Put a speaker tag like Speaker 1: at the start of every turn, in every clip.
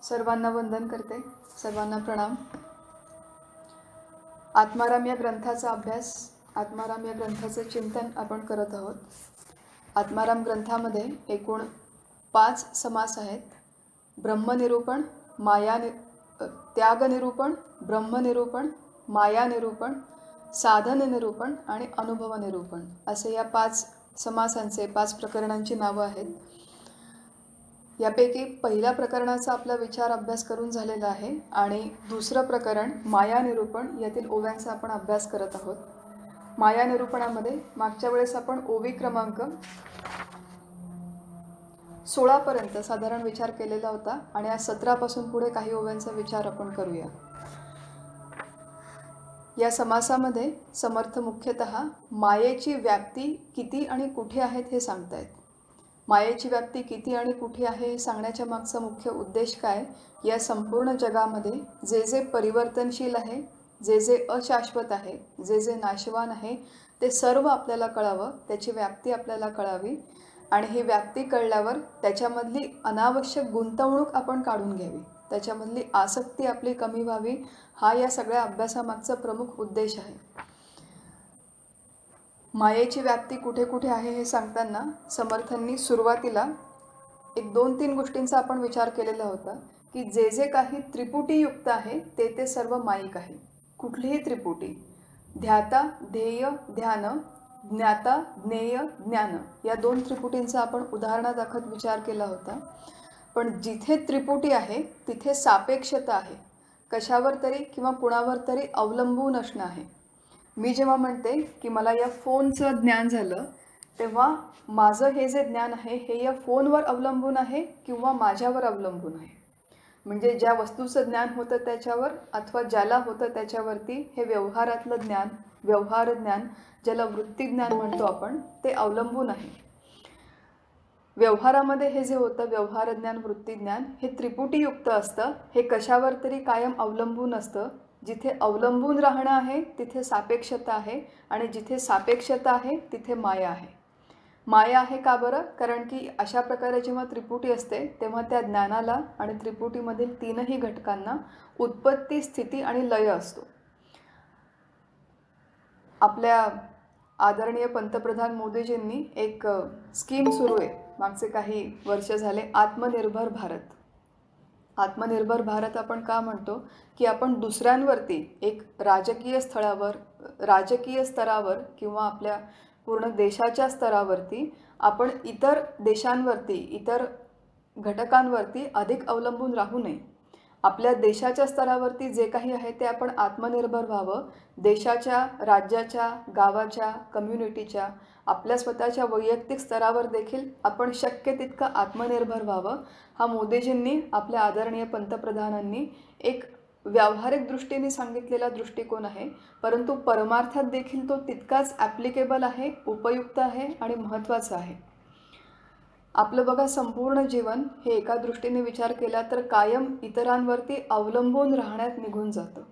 Speaker 1: सर्वांना वंदन करते, सर्वांना प्रणाम। आत्माराम या ग्रंथाचा अभ्यास, आत्माराम या ग्रंथाचे चिंतन आपण करत आहोत। आत्माराम ग्रंथामध्ये एकूण 5 समास आहेत। ब्रह्मनिरूपण, त्यागनिरूपण, ब्रह्मनिरूपण, मायानिरूपण, साधननिरूपण आणि अनुभवनिरूपण असे या 5 समासांचे 5 प्रकरणांची नावं आहेत। यापैकी पहिल्या प्रकरणाचा आपला विचार अभ्यास करून झालेला आहे आणि दुसरं प्रकरण मायानिरूपण यातील ओव्यांचा आपण अभ्यास करत आहोत। मायानिरूपणामध्ये मागच्या वेळेस आपण ओवी क्रमांक 16 पर्यंत साधारण विचार केलेला होता आणि आज 17 पासून पुढे काही ओव्यांचा विचार आपण करूया। या समासामध्ये समर्थ मुख्यतः मायेची व्याप्ती किती आणि कुठे आहेत हे सांगतायत। मायेची व्याप्ती किती आणि कुठे आहे हे सांगण्याच्या मागचा मुख्य उद्देश काय, या संपूर्ण जगामध्ये जे जे परिवर्तनशील आहे, जे जे अशाश्वत आहे, जे जे नाशवान आहे ते सर्व आपल्याला कळावं, त्याची व्याप्ती आपल्याला कळावी आणि ही व्याप्ती कळल्यावर त्याच्यामधली अनावश्यक गुंतवणूक आपण काढून घ्यावी, त्याच्यामधली आसक्ती आपली कमी व्हावी, हा या सगळ्या अभ्यासामागचा प्रमुख उद्देश आहे। मायेची व्याप्ती कुठे कुठे आहे हे सांगताना समर्थांनी सुरुवातीला एक 2-3 गोष्टींचा आपण विचार केलेला होता की जे जे काही त्रिपुटीयुक्त आहे ते सर्व मायिक आहे। कुठलीही त्रिपुटी, ध्याता, ध्येय, ध्यान, ज्ञाता, ज्ञेय, ज्ञान या 2 त्रिपुटींचा आपण उदाहरणादाखल विचार केला होता। पण जिथे त्रिपुटी आहे तिथे सापेक्षता आहे, कशावर तरी किंवा कुणावर तरी अवलंबून असणं आहे। मी जेव्हा म्हणते की मला या फोनचं ज्ञान झालं तेव्हा माझं हे जे ज्ञान आहे हे या फोनवर अवलंबून आहे किंवा माझ्यावर अवलंबून आहे। म्हणजे ज्या वस्तूचं ज्ञान होतं त्याच्यावर अथवा ज्याला होतं त्याच्यावरती हे व्यवहारातलं ज्ञान, व्यवहार ज्ञान ज्याला वृत्ती ज्ञान म्हणतो आपण, ते अवलंबून आहे। व्यवहारामध्ये हे जे होतं व्यवहार ज्ञान, वृत्ती ज्ञान हे त्रिपुटीयुक्त असतं, हे कशावर तरी कायम अवलंबून असतं। जिथे अवलंबून राहणं आहे तिथे सापेक्षता आहे आणि जिथे सापेक्षता आहे तिथे माया आहे। माया आहे का बरं? कारण की अशा प्रकारे जेव्हा त्रिपुटी असते तेव्हा त्या ज्ञानाला आणि त्रिपुटीमधील 3ही घटकांना उत्पत्ती, स्थिती आणि लय असतो। आपल्या आदरणीय पंतप्रधान मोदीजींनी एक स्कीम सुरू आहे मागचे काही वर्ष झाले, आत्मनिर्भर भारत। आत्मनिर्भर भारत आपण का म्हणतो की आपण दुसऱ्यांवरती एक राजकीय स्तरावर किंवा आपल्या पूर्ण देशाच्या स्तरावरती आपण इतर देशांवरती, इतर घटकांवरती अधिक अवलंबून राहू नये। आपल्या देशाच्या स्तरावरती जे काही आहे ते आपण आत्मनिर्भर व्हावं। देशाच्या, राज्याच्या, गावाच्या, कम्युनिटीच्या, आपल्या स्वतःच्या वैयक्तिक स्तरावर देखील आपण शक्य तितकं आत्मनिर्भर व्हावं, हा मोदीजींनी, आपल्या आदरणीय पंतप्रधानांनी एक व्यावहारिक दृष्टीने सांगितलेला दृष्टिकोन आहे, परंतु परमार्थात देखील तो तितकाच ॲप्लिकेबल आहे, उपयुक्त आहे आणि महत्त्वाचा आहे। आपलं बघा संपूर्ण जीवन हे एका दृष्टीने विचार केला तर कायम इतरांवरती अवलंबून राहण्यात निघून जातं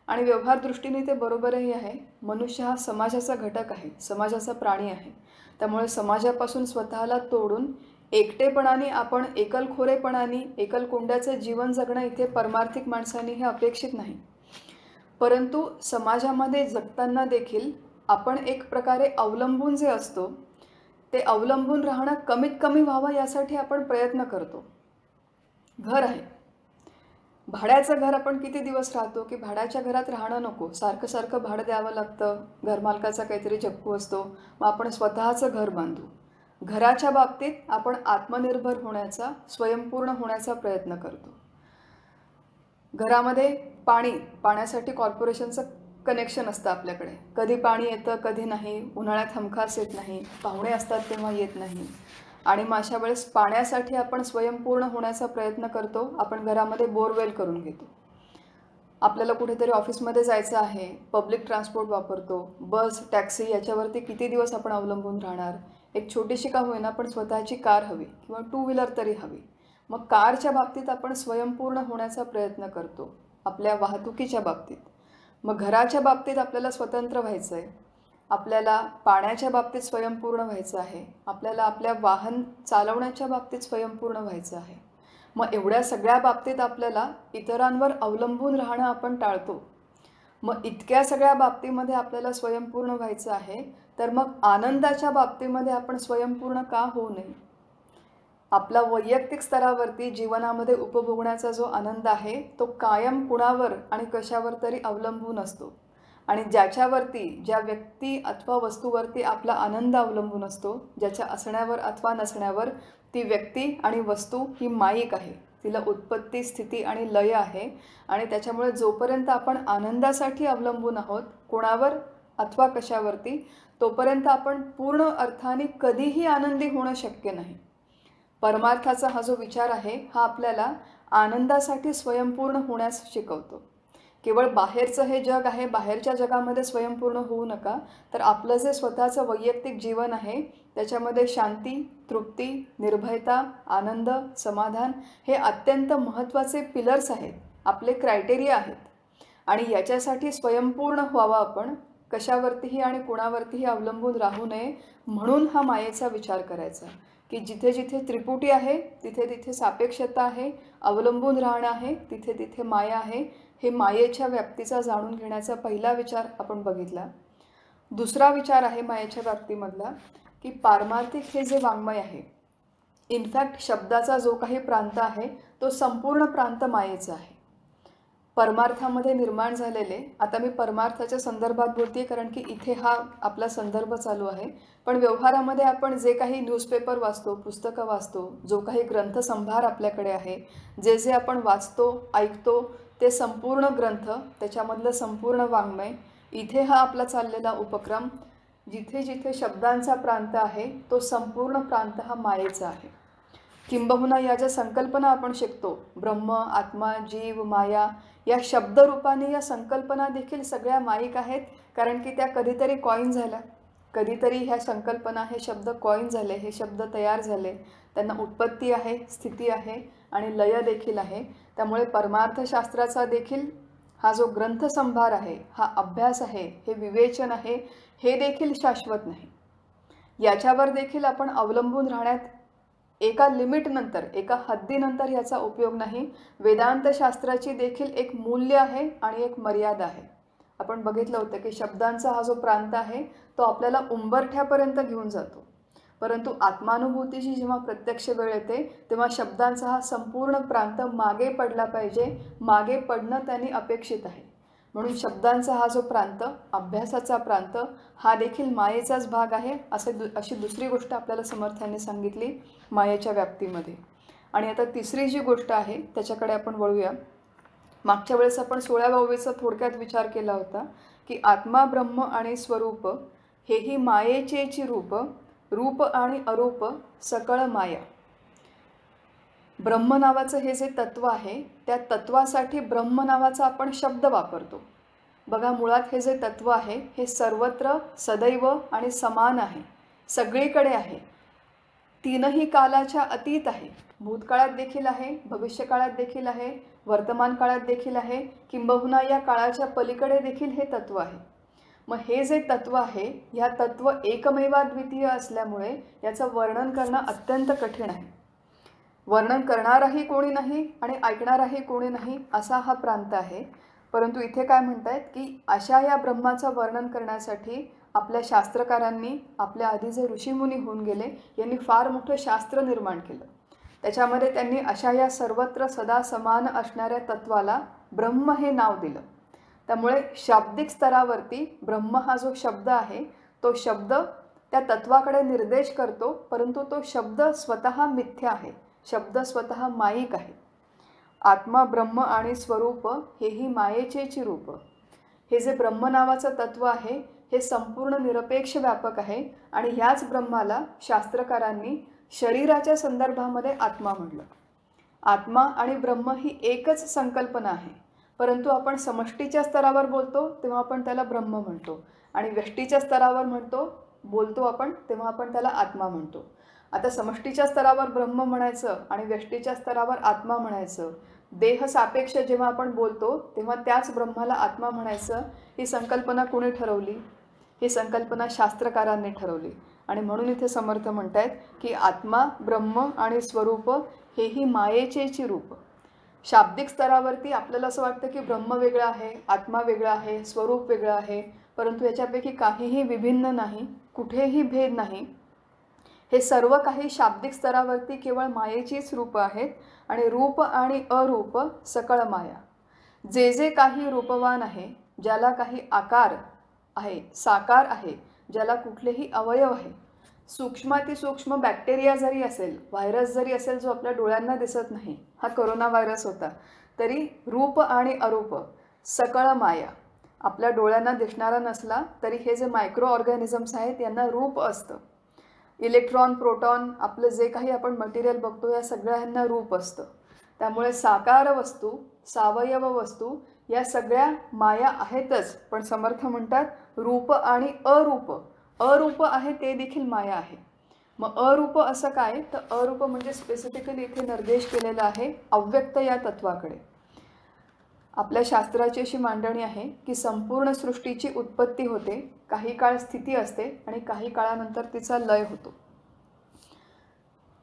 Speaker 1: आणि व्यवहार दृष्टीने ते बरोबरही आहे। मनुष्य हा समाजाचा घटक आहे, समाजाचा प्राणी आहे, त्यामुळे समाजापासून स्वतःला तोडून एकटेपणाने आपण एकलखोरेपणाने एकलकोंड्याचं जीवन जगणं इथे परमार्थिक माणसांनी हे अपेक्षित नाही। परंतु समाजामध्ये जगताना देखील आपण एक प्रकारे अवलंबून जे असतो ते अवलंबून राहणं कमीत कमी व्हावं यासाठी आपण प्रयत्न करतो। घर आहे, भाड्याचं घर आपण किती दिवस राहतो की भाड्याच्या घरात राहणं नको, सारखं सारखं भाडं द्यावं लागतं, घरमालकाचा काहीतरी झप्पू असतो, मग आपण स्वतःचं घर बांधू। घराच्या बाबतीत आपण आत्मनिर्भर होण्याचा, स्वयंपूर्ण होण्याचा प्रयत्न करतो। घरामध्ये पाण्यासाठी कॉर्पोरेशनचं कनेक्शन असतं आपल्याकडे, कधी पाणी येतं कधी नाही, उन्हाळ्यात हमखास येत नाही, पाहुणे असतात तेव्हा येत नाही आणि मग अशा वेळेस पाण्यासाठी आपण स्वयंपूर्ण होण्याचा प्रयत्न करतो, आपण घरामध्ये बोरवेल करून घेतो। आपल्याला कुठेतरी ऑफिसमध्ये जायचं आहे, पब्लिक ट्रान्सपोर्ट वापरतो, बस, टॅक्सी, याच्यावरती किती दिवस आपण अवलंबून राहणार। एक छोटीशी का होईना पण स्वतःची कार हवी किंवा 2 व्हीलर तरी हवी। मग कारच्या बाबतीत आपण स्वयंपूर्ण होण्याचा प्रयत्न करतो, आपल्या वाहतुकीच्या बाबतीत। मग घराच्या बाबतीत आपल्याला स्वतंत्र व्हायचं आहे, आपल्याला पाण्याच्या बाबतीत स्वयंपूर्ण व्हायचं आहे, आपल्याला आपल्या वाहन चालवण्याच्या बाबतीत स्वयंपूर्ण व्हायचं आहे। मग एवढ्या सगळ्या बाबतीत आपल्याला इतरांवर अवलंबून राहणं आपण टाळतो. मग इतक्या सगळ्या बाबतीमध्ये आपल्याला स्वयंपूर्ण व्हायचं आहे, तर मग आनंदाच्या बाबतीमध्ये आपण स्वयंपूर्ण का होऊ नये? आपला वैयक्तिक स्तरावरती जीवनामध्ये उपभोगण्याचा जो आनंद आहे तो कायम कुणावर आणि कशावर तरी अवलंबून असतो. आणि ज्याच्यावरती, ज्या व्यक्ती अथवा वस्तूवरती आपला आनंद अवलंबून असतो, ज्याच्या असण्यावर अथवा नसण्यावर, ती व्यक्ती आणि वस्तू ही मायिक आहे. तिला उत्पत्ती, स्थिती आणि लय आहे. आणि त्याच्यामुळे जोपर्यंत आपण आनंदासाठी अवलंबून आहोत कोणावर अथवा कशावरती, तोपर्यंत आपण पूर्ण अर्थाने कधीही आनंदी होणं शक्य नाही. परमार्थाचा हा जो विचार आहे हा आपल्याला आनंदासाठी स्वयंपूर्ण होण्यास शिकवतो. केवळ बाहेरचं हे जग आहे, बाहेरच्या जगामध्ये स्वयंपूर्ण होऊ नका, तर आपलं जे स्वतःचं वैयक्तिक जीवन आहे त्याच्यामध्ये शांती, तृप्ती, निर्भयता, आनंद, समाधान हे अत्यंत महत्त्वाचे पिलर्स आहेत, आपले क्रायटेरिया आहेत. आणि याच्यासाठी स्वयंपूर्ण व्हावं आपण, कशावरतीही आणि कुणावरतीही अवलंबून राहू नये. म्हणून हा मायेचा विचार करायचा की जिथे जिथे त्रिपुटी आहे तिथे तिथे सापेक्षता आहे, अवलंबून राहणं आहे, तिथे तिथे माया आहे. हे मायेच्या व्याप्तीचा जाणून घेण्याचा पहिला विचार आपण बघितला. दुसरा विचार आहे मायेच्या व्याप्तीमधला की पारमार्थिक हे जे वाङ्मय आहे, इनफॅक्ट शब्दाचा जो काही प्रांत आहे तो संपूर्ण प्रांत मायेचा आहे. परमार्थामध्ये निर्माण झालेले, आता मी परमार्थाच्या संदर्भात बोलते कारण की इथे हा आपला संदर्भ चालू आहे, पण व्यवहारामध्ये आपण जे काही न्यूजपेपर वाचतो, पुस्तकं वाचतो, जो काही ग्रंथसंभार आपल्याकडे आहे, जे जे आपण वाचतो, ऐकतो, ते संपूर्ण ग्रंथ, त्याच्यामधलं संपूर्ण वाङ्मय, इथे हा आपला चाललेला उपक्रम, जिथे जिथे शब्दांचा प्रांत आहे तो संपूर्ण प्रांत हा मायेचा आहे. किंबहुना या ज्या संकल्पना आपण शिकतो, ब्रह्म, आत्मा, जीव, माया, या शब्दरूपाने या संकल्पना देखील सगळ्या मायिक आहेत. कारण की त्या कधीतरी कॉइन झाल्या, कधीतरी ह्या संकल्पना, हे शब्द कॉइन झाले, हे शब्द तयार झाले, त्यांना उत्पत्ती आहे, स्थिती आहे आणि लय देखील आहे. त्यामुळे परमार्थशास्त्राचा देखील हा जो ग्रंथसंभार आहे, हा अभ्यास आहे, हे विवेचन आहे, हे देखील शाश्वत नाही. याच्यावर देखील आपण अवलंबून राहण्यात एका लिमिटनंतर, एका हद्दीनंतर याचा उपयोग नाही. वेदांतशास्त्राची देखील एक मूल्य आहे आणि एक मर्यादा आहे. आपण बघितलं होतं की शब्दांचा हा जो प्रांत आहे तो आपल्याला उंबरठ्यापर्यंत घेऊन जातो, परंतु आत्मानुभूतीची जेव्हा प्रत्यक्ष वेळ येते तेव्हा शब्दांचा हा संपूर्ण प्रांत मागे पडला पाहिजे. मागे पडणं त्यांनी अपेक्षित आहे. म्हणून शब्दांचा हा जो प्रांत, अभ्यासाचा प्रांत, हा देखील मायेचाच भाग आहे. अशी दुसरी गोष्ट आपल्याला समर्थांनी सांगितली मायेच्या व्याप्तीमध्ये. आणि आता तिसरी जी गोष्ट आहे त्याच्याकडे आपण वळूया. मागच्या वेळेस आपण 16व्या ओवीचा थोडक्यात विचार केला होता की आत्मा, ब्रह्म आणि स्वरूप हेही मायेचेची रूप, रूप आणि अरूप सकळ माया. ब्रह्म नावाचं हे जे तत्व आहे त्या तत्वासाठी ब्रह्म नावाचा आपण शब्द वापरतो. बघा, मुळात हे जे तत्व आहे हे सर्वत्र सदैव आणि समान आहे, सगळीकडे आहे, तीनही कालाच्या अतीत आहे. भूतकाळात देखील आहे, भविष्यकाळात देखील आहे, वर्तमान काळात देखील आहे, किंबहुना या काळाच्या पलीकडे देखील हे तत्व आहे. मग हे जे तत्व आहे, ह्या तत्व एकमेवाद्वितीय असल्यामुळे याचं वर्णन करणं अत्यंत कठीण आहे. वर्णन करणाराही कोणी नाही आणि ऐकणाराही कोणी नाही असा हा प्रांत आहे. परंतु इथे काय म्हणतायत की अशा या ब्रह्माचं वर्णन करण्यासाठी आपल्या शास्त्रकारांनी, आपल्या आधी जे ऋषीमुनी होऊन गेले, यांनी फार मोठं शास्त्र निर्माण केलं. त्याच्यामध्ये त्यांनी अशा या सर्वत्र सदा समान असणाऱ्या तत्वाला ब्रह्म हे नाव दिलं. त्यामुळे शाब्दिक स्तरावरती ब्रह्म हा जो शब्द आहे तो शब्द त्या तत्वाकडे निर्देश करतो, परंतु तो शब्द स्वतः मिथ्या आहे, शब्द स्वतः मायिक आहे. आत्मा, ब्रह्म आणि स्वरूप हेही मायेचेची रूप. हे जे ब्रह्म नावाचं तत्व आहे हे संपूर्ण निरपेक्ष व्यापक आहे आणि ह्याच ब्रह्माला शास्त्रकारांनी शरीराच्या संदर्भामध्ये आत्मा म्हटलं. आत्मा आणि ब्रह्म ही एकच संकल्पना आहे, परंतु आपण समष्टीच्या स्तरावर बोलतो तेव्हा आपण त्याला ब्रह्म म्हणतो आणि व्यष्टीच्या स्तरावर बोलतो आपण तेव्हा आपण त्याला आत्मा म्हणतो. आता समष्टीच्या स्तरावर ब्रह्म म्हणायचं आणि व्यष्टीच्या स्तरावर आत्मा म्हणायचं, देह सापेक्ष जेव्हा आपण बोलतो तेव्हा त्याच ब्रह्माला आत्मा म्हणायचं, ही संकल्पना कोणी ठरवली? ही संकल्पना शास्त्रकारांनी ठरवली. आणि म्हणून इथे समर्थ म्हणतायत की आत्मा, ब्रह्म आणि स्वरूप हेही मायेचेच रूप. शाब्दिक स्तरावरती आपल्याला असं वाटतं की ब्रह्म वेगळा आहे, आत्मा वेगळा आहे, स्वरूप वेगळं आहे, परंतु याच्यापैकी काहीही विभिन्न नाही, कुठेही भेद नाही. हे सर्व काही शाब्दिक स्तरावरती केवळ मायेचीच रूप आहेत आणि रूप आणि अरूप सकळ माया. जे जे काही रूपवान आहे, ज्याला काही आकार आहे, साकार आहे, ज्याला कुठलेही अवयव आहे, सूक्ष्मातिसूक्ष्म बॅक्टेरिया जरी असेल, व्हायरस जरी असेल जो आपल्या डोळ्यांना दिसत नाही, हा कोरोना व्हायरस होता, तरी रूप आणि अरूप सकळ माया. आपल्या डोळ्यांना दिसणारा नसला तरी हे जे मायक्रो ऑर्गॅनिझम्स आहेत यांना रूप असतं. इलेक्ट्रॉन, प्रोटॉन, आपलं जे काही आपण मटेरियल बघतो या सगळ्यांना रूप असतं. त्यामुळे साकार वस्तू, सावयव वस्तू या सगळ्या माया आहेतच, पण समर्थ म्हणतात रूप आणि अरूप. अरूप आहे ते देखील माया आहे. मग अरूप असं काय, तर अरूप म्हणजे स्पेसिफिकली इथे निर्देश केलेला आहे अव्यक्त या तत्वाकडे. आपल्या शास्त्राची अशी मांडणी आहे की संपूर्ण सृष्टीची उत्पत्ती होते, काही काळ स्थिती असते आणि काही काळानंतर तिचा लय होतो.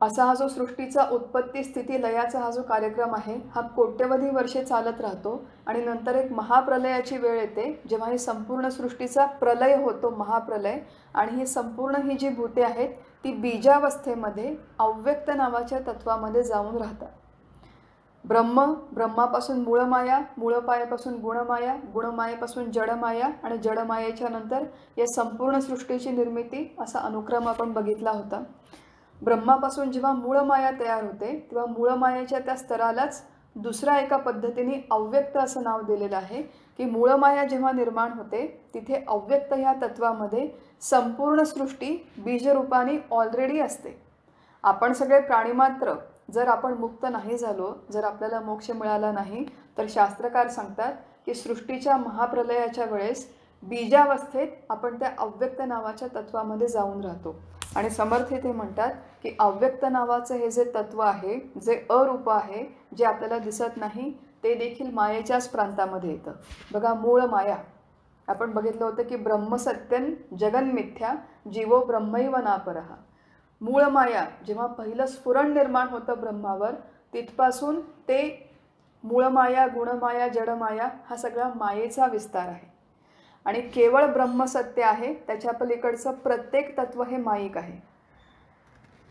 Speaker 1: असा हा जो सृष्टीचा उत्पत्ती स्थिती लयाचा हा जो कार्यक्रम आहे हा कोट्यवधी वर्षे चालत राहतो आणि नंतर एक महाप्रलयाची वेळ येते जेव्हा ही संपूर्ण सृष्टीचा प्रलय होतो, महाप्रलय. आणि ही संपूर्ण ही जी भूते आहेत ती बीजावस्थेमध्ये अव्यक्त नावाच्या तत्वामध्ये जाऊन राहतात. ब्रह्मापासून मूळमाया, मूळपायापासून गुणमाया, गुणमायेपासून जडमाया आणि जडमायेच्या नंतर या संपूर्ण सृष्टीची निर्मिती असा अनुक्रम आपण बघितला होता. ब्रह्मापासून जेव्हा मूळमाया तयार होते तेव्हा मूळमायेच्या त्या स्तरालाच दुसऱ्या एका पद्धतीने अव्यक्त असं नाव दिलेलं आहे की मूळमाया जेव्हा निर्माण होते तिथे अव्यक्त ह्या तत्वामध्ये संपूर्ण सृष्टी बीजरूपाने ऑलरेडी असते. आपण सगळे प्राणीमात्र जर आपण मुक्त नाही झालो, जर आपल्याला मोक्ष मिळाला नाही, तर शास्त्रकार सांगतात की सृष्टीच्या महाप्रलयाच्या वेळेस बीजावस्थेत आपण त्या अव्यक्त नावाच्या तत्वामध्ये जाऊन राहतो. आणि समर्थ ते म्हणतात की अव्यक्त नावाचं हे जे तत्व आहे, जे अरूप आहे, जे आपल्याला दिसत नाही, ते देखील मायेच्याच प्रांतामध्ये येतं. बघा, मूळ माया आपण बघितलं होतं की ब्रह्मसत्यन जगन्मिथ्या जीवो ब्रह्मैव नापरः. मूळ माया जेव्हा पहिलं स्फुरण निर्माण होतं ब्रह्मावर, तिथपासून ते मूळमाया, गुणमाया, जडमाया हा सगळा मायेचा विस्तार आहे. आणि केवळ ब्रह्मसत्य आहे, त्याच्या पलीकडचं प्रत्येक तत्व हे माईक आहे.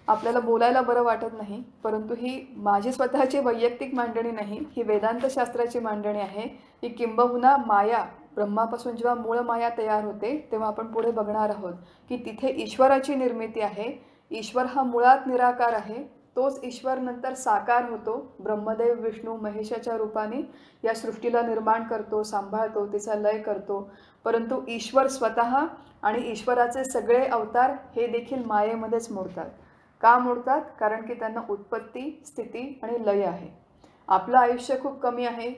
Speaker 1: आपल्याला बोलायला बरं वाटत नाही, परंतु ही माझी स्वतःची वैयक्तिक मांडणी नाही, ही वेदांत शास्त्राची मांडणी आहे की किंबहुना माया ब्रह्मापासून जेव्हा मूळ माया तयार होते तेव्हा आपण पुढे बघणार आहोत की तिथे ईश्वराची निर्मिती आहे. ईश्वर हा मुळात निराकार आहे, तोच ईश्वर नंतर साकार होतो. ब्रह्मदेव विष्णू महेशाच्या रूपाने या सृष्टीला निर्माण करतो, सांभाळतो, तिचा लय करतो. परंतु ईश्वर स्वतः आणि ईश्वराचे सगळे अवतार हे देखील मायेमध्येच मोडतात. का मोडतात? कारण की त्यांना उत्पत्ती, स्थिती आणि लय आहे. आपलं आयुष्य खूप कमी आहे,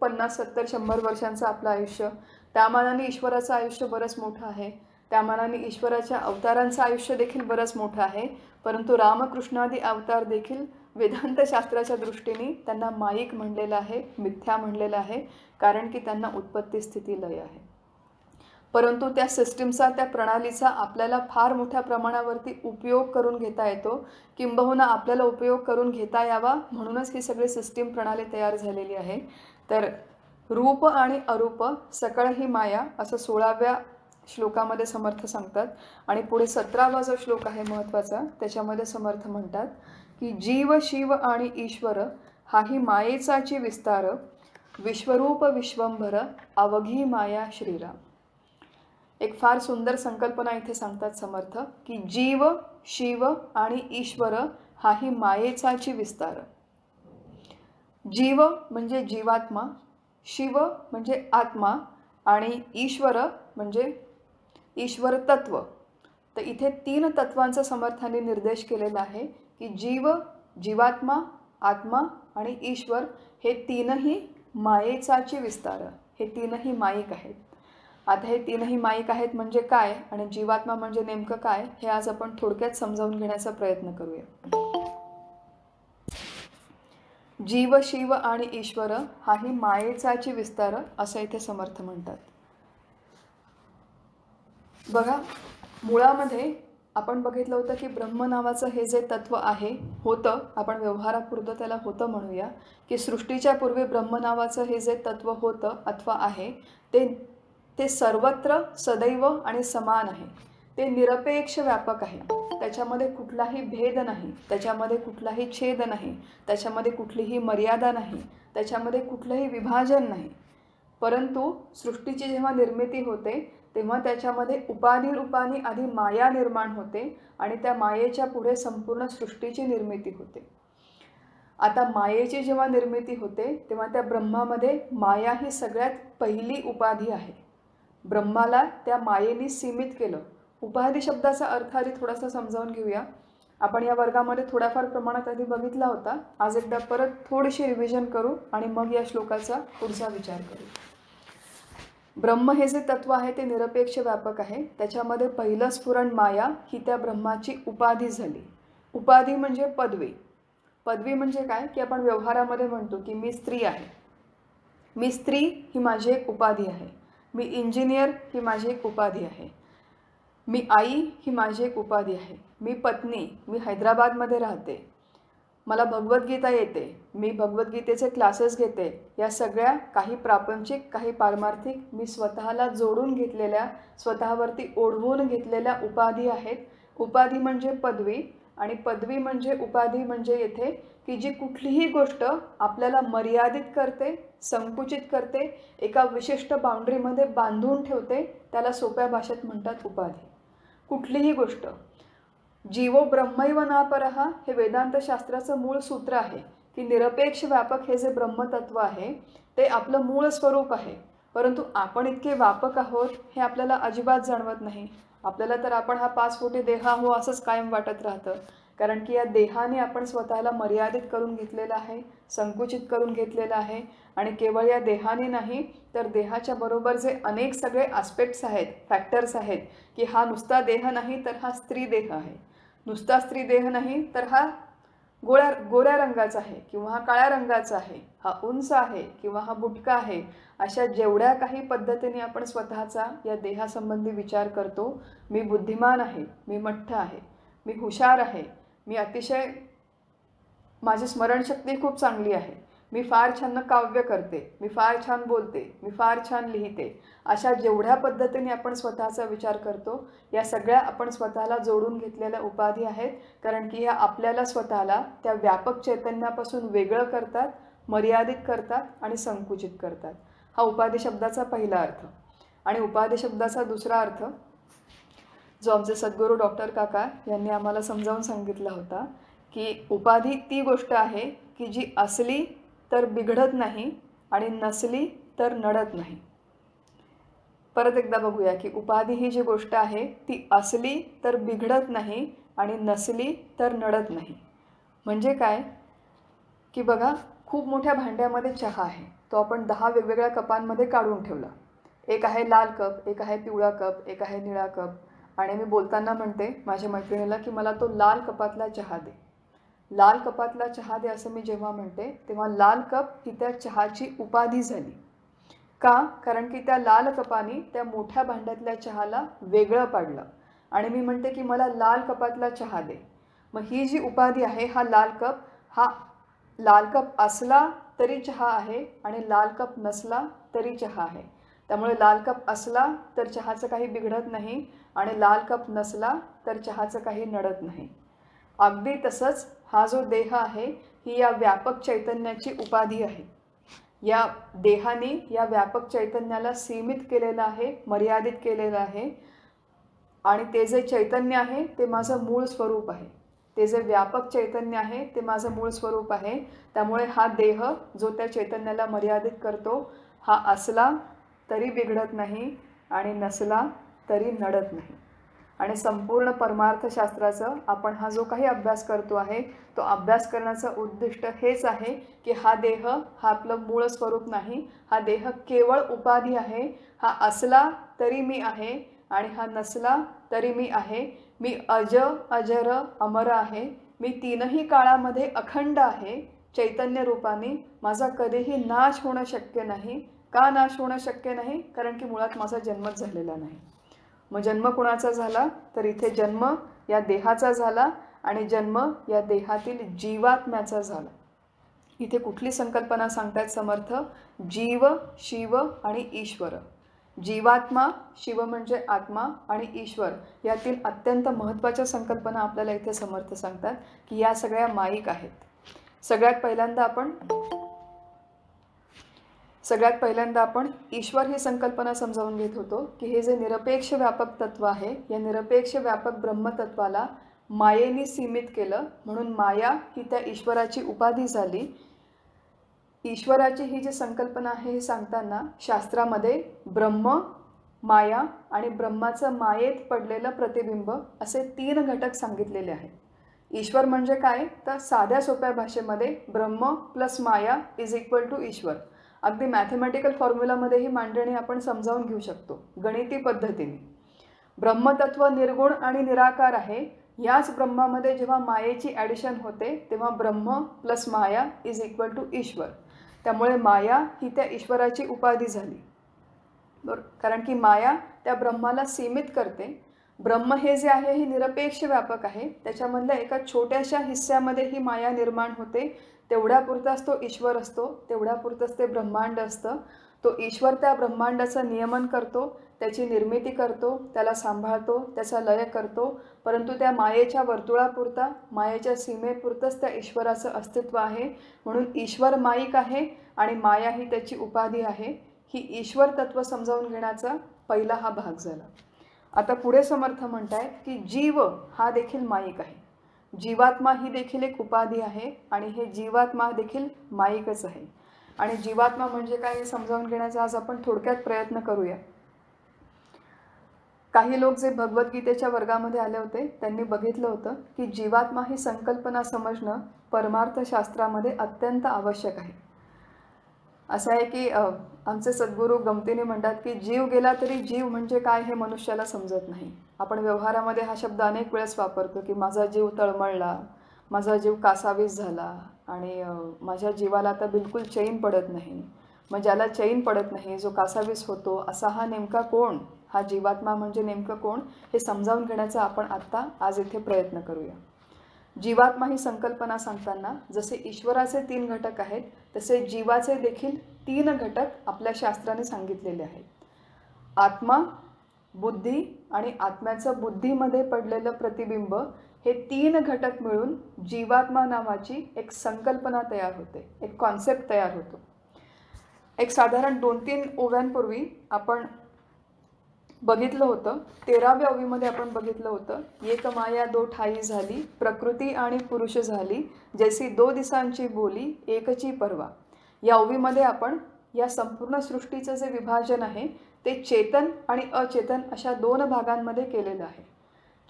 Speaker 1: 50, 70, 100 वर्षांचं आपलं आयुष्य. त्या मानाने ईश्वराचं आयुष्य बरंच मोठं आहे, त्या मानाने ईश्वराच्या अवतारांचं आयुष्य देखील बरंच मोठं आहे. परंतु रामकृष्णादी अवतार देखील वेदांत शास्त्राच्या दृष्टीने त्यांना माईक म्हणलेलं आहे, मिथ्या म्हणलेलं आहे, कारण की त्यांना उत्पत्ती, स्थिती, लय आहे. परंतु त्या सिस्टीमचा, त्या प्रणालीचा आपल्याला फार मोठ्या प्रमाणावरती उपयोग करून घेता येतो. किंबहुना आपल्याला उपयोग करून घेता यावा म्हणूनच ही सगळी सिस्टीम, प्रणाली तयार झालेली आहे. तर रूप आणि अरूप सकळ ही माया असं 16व्या श्लोकामध्ये समर्थ सांगतात. आणि पुढे 17वा जो श्लोक आहे महत्त्वाचा, त्याच्यामध्ये समर्थ म्हणतात की जीव, शिव आणि ईश्वर हाही मायेचाची विस्तार, विश्वरूप विश्वंभर अवघी माया श्रीराम. एक फार सुंदर संकल्पना इथे सांगतात समर्थ की जीव, शिव आणि ईश्वर हाही मायेचाची विस्तार. जीव म्हणजे जीवात्मा, शिव म्हणजे आत्मा आणि ईश्वर म्हणजे ईश्वर तत्व. तर इथे 3 तत्वांचा समर्थाने निर्देश केलेला आहे की जीव, जीवात्मा, आत्मा आणि ईश्वर हे 3ही मायेचाची विस्तार, हे 3ही माईक आहेत. आता हे 3ही माईक आहेत म्हणजे काय आणि जीवात्मा म्हणजे नेमकं काय हे आज आपण थोडक्यात समजावून घेण्याचा प्रयत्न करूया. जीव, शिव आणि ईश्वर हाही मायेचाची विस्तार असं इथे समर्थ म्हणतात. बघा, मुळामध्ये आपण बघितलं होतं की ब्रह्म नावाचं हे जे तत्व आहे, होतं, आपण व्यवहारापुरतं त्याला होतं म्हणूया, की सृष्टीच्या पूर्वी ब्रह्म नावाचं हे जे तत्व होतं अथवा आहे ते सर्वत्र सदैव आणि समान आहे. ते निरपेक्ष व्यापक आहे. त्याच्यामध्ये कुठलाही भेद नाही, त्याच्यामध्ये कुठलाही छेद नाही, त्याच्यामध्ये कुठलीही मर्यादा नाही, त्याच्यामध्ये कुठलंही विभाजन नाही. परंतु सृष्टीची जेव्हा निर्मिती होते तेव्हा त्याच्यामध्ये उपाधी रूपाने आधी माया निर्माण होते आणि त्या मायेच्या पुढे संपूर्ण सृष्टीची निर्मिती होते. आता मायेची जेव्हा निर्मिती होते तेव्हा त्या ब्रह्मामध्ये माया ही सगळ्यात पहिली उपाधी आहे. ब्रह्माला त्या मायेने सीमित केलं. उपाधी शब्दाचा अर्थ आधी थोडासा समजावून घेऊया. आपण या वर्गामध्ये थोड्याफार प्रमाणात आधी बघितला होता. आज एकदा परत थोडीशी रिव्हिजन करू आणि मग या श्लोकाचा पुढचा विचार करू. ब्रह्म हे जे तत्व आहे ते निरपेक्ष व्यापक आहे. त्याच्यामध्ये पहिलं स्फुरण माया ही त्या ब्रह्माची उपाधी झाली. उपाधी म्हणजे पदवी. पदवी म्हणजे काय की आपण व्यवहारामध्ये म्हणतो की मी स्त्री आहे. मी स्त्री ही माझी एक उपाधी आहे. मी इंजिनियर ही माझी एक उपाधी आहे. मी आई ही माझी एक उपाधी आहे. मी पत्नी, मी हैदराबादमध्ये राहते, मला भगवद्गीता येते, मी भगवद्गीतेचे क्लासेस घेते. या सगळ्या काही प्रापंचिक काही पारमार्थिक मी स्वतःला जोडून घेतलेल्या, स्वतःवरती ओढवून घेतलेल्या उपाधी आहेत. उपाधी म्हणजे पदवी आणि पदवी म्हणजे उपाधी म्हणजे येथे की जी कुठलीही गोष्ट आपल्याला मर्यादित करते, संकुचित करते, एका विशिष्ट बाउंड्रीमध्ये बांधून ठेवते, त्याला सोप्या भाषेत म्हणतात उपाधी. कुठलीही गोष्ट. जीवो ब्रह्मैव नापरः हे वेदांत शास्त्राचं मूळ सूत्र आहे की निरपेक्ष व्यापक हे जे ब्रह्मतत्व आहे ते आपलं मूळ स्वरूप आहे. परंतु आपण इतके व्यापक आहोत हे आपल्याला अजिबात जाणवत नाही. आपल्याला तर आपण हा 5 फुटी देह आहो असंच कायम वाटत राहतं. कारण की या देहाने आपण स्वतःला मर्यादित करून घेतलेलं आहे, संकुचित करून घेतलेलं आहे. आणि केवळ या देहाने नाही तर देहाच्या बरोबर जे अनेक सगळे आस्पेक्ट्स आहेत, फॅक्टर्स आहेत की हा नुसता देह नाही तर हा स्त्री देह आहे, नुसता स्त्री देह नाही तर हा गोऱ्या रंगाचा आहे किंवा हा काळ्या रंगाचा आहे, हा उंच आहे किंवा हा बुटका आहे. अशा जेवढ्या काही पद्धतीने आपण स्वतःचा या देहासंबंधी विचार करतो, मी बुद्धिमान आहे, मी मठ्ठ आहे, मी हुशार आहे, मी अतिशय, माझी स्मरणशक्ती खूप चांगली आहे, मी फार छान काव्य करते, मी फार छान बोलते, मी फार छान लिहिते. अशा जेवढ्या पद्धतीने आपण स्वतःचा विचार करतो या सगळ्या आपण स्वतःला जोडून घेतलेल्या उपाधी आहेत. कारण की ह्या आपल्याला स्वतःला त्या व्यापक चैतन्यापासून वेगळं करतात, मर्यादित करतात आणि संकुचित करतात. हा उपाधी शब्दाचा पहिला अर्थ. आणि उपाधी शब्दाचा दुसरा अर्थ जो आमचे सद्गुरू डॉक्टर काका यांनी आम्हाला समजावून सांगितला होता की उपाधी ती गोष्ट आहे की जी असली तर बिघडत नाही आणि नसली तर नडत नाही. परत एकदा बघूया की उपाधी ही जी गोष्ट आहे ती असली तर बिघडत नाही आणि नसली तर नडत नाही. म्हणजे काय की बघा, खूप मोठ्या भांड्यामध्ये चहा आहे, तो आपण 10 वेगवेगळ्या कपांमध्ये काढून ठेवला. एक आहे लाल कप, एक आहे पिवळा कप, एक आहे निळा कप. आणि मी बोलताना म्हणते माझ्या मैत्रिणीला की मला तो लाल कपातला चहा दे, लाल कपातला चहा दे असं मी जेव्हा म्हणते तेव्हा लाल कप ही त्या चहाची उपाधी झाली. का? कारण की त्या लाल कपाने त्या मोठ्या भांड्यातल्या चहाला वेगळं पाडलं आणि मी म्हणते की मला लाल कपातला चहा दे. मग ही जी उपाधी आहे, हा लाल कप असला तरी चहा आहे आणि लाल कप नसला तरी चहा आहे. त्यामुळे लाल कप असला तर चहाचं काही बिघडत नाही आणि लाल कप नसला तर चहाचं काही नडत नाही. अगदी तसंच हा जो देह आहे ही या व्यापक चैतन्याची उपाधी आहे. या देहाने या व्यापक चैतन्याला सीमित केलेलं आहे, मर्यादित केलेलं आहे. आणि ते जे चैतन्य आहे ते माझं मूळ स्वरूप आहे. ते जे व्यापक चैतन्य आहे ते माझं मूळ स्वरूप आहे. त्यामुळे हा देह जो त्या चैतन्याला मर्यादित करतो, हा असला तरी बिघडत नाही आणि नसला तरी नडत नाही. आणि संपूर्ण परमार्थशास्त्राचं आपण हा जो काही अभ्यास करतो आहे तो अभ्यास करण्याचं उद्दिष्ट हेच आहे की हा देह हा आपलं मूळ स्वरूप नाही, हा देह केवळ उपाधी आहे. हा असला तरी मी आहे आणि हा नसला तरी मी आहे. मी अज अजर अमर आहे. मी तीनही काळामध्ये अखंड आहे चैतन्य रूपाने. माझा कधीही नाश होणं शक्य नाही. का नाश होणं शक्य नाही? कारण की मुळात माझा जन्मच झालेला नाही. मग जन्म कुणाचा झाला, तर इथे जन्म या देहाचा झाला आणि जन्म या देहातील जीवात्म्याचा झाला. इथे कुठली संकल्पना सांगतायत समर्थ? जीव, शिव आणि ईश्वर. जीवात्मा, शिव म्हणजे आत्मा आणि ईश्वर यातील अत्यंत महत्त्वाच्या संकल्पना आपल्याला इथे समर्थ सांगतात की या सगळ्या माईक आहेत. सगळ्यात पहिल्यांदा आपण ईश्वर ही संकल्पना समजावून घेत होतो की हे जे निरपेक्ष व्यापक तत्व आहे, या निरपेक्ष व्यापक ब्रह्मतत्वाला मायेने सीमित केलं, म्हणून माया ही त्या ईश्वराची उपाधी झाली. ईश्वराची ही जी संकल्पना आहे हे सांगताना शास्त्रामध्ये ब्रह्म, माया आणि ब्रह्माचं मायेत पडलेलं प्रतिबिंब असे 3 घटक सांगितलेले आहेत. ईश्वर म्हणजे काय, तर साध्या सोप्या भाषेमध्ये ब्रह्म प्लस माया इज इक्वल टू ईश्वर. अगदी मॅथमॅटिकल फॉर्म्युलामध्ये ही मांडणी आपण समजावून घेऊ शकतो गणिती पद्धतीने. ब्रह्मतत्व निर्गुण आणि निराकार आहे. याच ब्रह्मामध्ये जेव्हा मायेची ॲडिशन होते तेव्हा ब्रह्म प्लस माया इज इक्वल टू ईश्वर. त्यामुळे माया ही त्या ईश्वराची उपाधी झाली, बरोबर, कारण की माया त्या ब्रह्माला सीमित करते. ब्रह्म हे जे आहे हे निरपेक्ष व्यापक आहे. त्याच्यामधल्या एका छोट्याशा हिस्स्यामध्ये ही माया निर्माण होते. तेवढ्यापुरताच तो ईश्वर असतो, तेवढ्यापुरतंच ते ब्रह्मांड असतं. तो ईश्वर त्या ब्रह्मांडाचं नियमन करतो, त्याची निर्मिती करतो, त्याला सांभाळतो, त्याचा लय करतो. परंतु त्या मायेच्या वर्तुळापुरता, मायेच्या सीमेपुरतंच त्या ईश्वराचं अस्तित्व आहे. म्हणून ईश्वर माईक आहे आणि माया ही त्याची उपाधी आहे. ही ईश्वर तत्व समजावून घेण्याचा पहिला हा भाग झाला. आता पुढे समर्थ म्हणतायत की जीव हा देखील माईक आहे. जीवात्मा ही देखील एक उपाधी आहे आणि हे जीवात्मा देखील माईकच आहे. आणि जीवात्मा म्हणजे काय हे समजावून घेण्याचा आज आपण थोडक्यात प्रयत्न करूया. काही लोक जे भगवद्गीतेच्या वर्गामध्ये आले होते त्यांनी बघितलं होतं की जीवात्मा ही संकल्पना समजणं परमार्थशास्त्रामध्ये अत्यंत आवश्यक आहे. असं आहे की आमचे सद्गुरू गमतीने म्हणतात की जीव गेला तरी जीव म्हणजे काय हे मनुष्याला समजत नाही. आपण व्यवहारामध्ये हा शब्द अनेक वेळेस वापरतो की माझा जीव तळमळला, माझा जीव कासावीस झाला आणि माझ्या जीवाला आता बिलकुल चैन पडत नाही. मग ज्याला चैन पडत नाही, जो कासावीस होतो, असा हा नेमका कोण, हा जीवात्मा म्हणजे नेमकं कोण हे समजावून घेण्याचा आपण आत्ता आज इथे प्रयत्न करूया. जीवात्मा ही संकल्पना सांगताना जसे ईश्वराचे 3 घटक आहेत तसे जीवाचे देखील 3 घटक आपल्या शास्त्राने सांगितलेले आहेत. आत्मा, बुद्धी आणि आत्म्याचं बुद्धीमध्ये पडलेलं प्रतिबिंब हे 3 घटक मिळून जीवात्मा नावाची एक संकल्पना तयार होते, एक कॉन्सेप्ट तयार होतो. एक साधारण 2-3 ओव्यांपूर्वी आपण बघितलं होतं, 13व्या ओवीमध्ये आपण बघितलं होतं, एक माया दो ठाई झाली, प्रकृती आणि पुरुष झाली, जैसी 2 दिसांची बोली एकची परवा. या ओवीमध्ये आपण या संपूर्ण सृष्टीचं जे विभाजन आहे ते चेतन आणि अचेतन अशा 2 भागांमध्ये केलेलं आहे.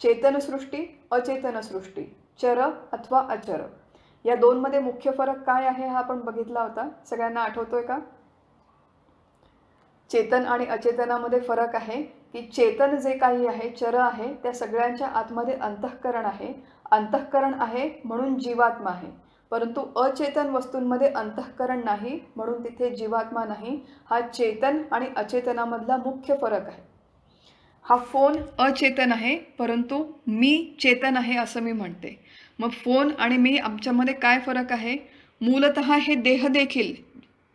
Speaker 1: चेतन सृष्टी, अचेतन सृष्टी, चर अथवा अचर, या 2 मध्ये मुख्य फरक काय आहे हा आपण बघितला होता. सगळ्यांना आठवतोय का? चेतन आणि अचेतनामध्ये फरक आहे की चेतन जे काही आहे, चर आहे, त्या सगळ्यांच्या आतमध्ये अंतःकरण आहे. अंतःकरण आहे म्हणून जीवात्मा आहे. परंतु अचेतन वस्तूंमध्ये अंतःकरण नाही म्हणून तिथे जीवात्मा नाही. हा चेतन आणि अचेतनामधला मुख्य फरक आहे. हा फोन अचेतन आहे परंतु मी चेतन आहे असं मी म्हणते. मग फोन आणि मी आमच्यामध्ये काय फरक आहे? मूलतः हे देह देखील,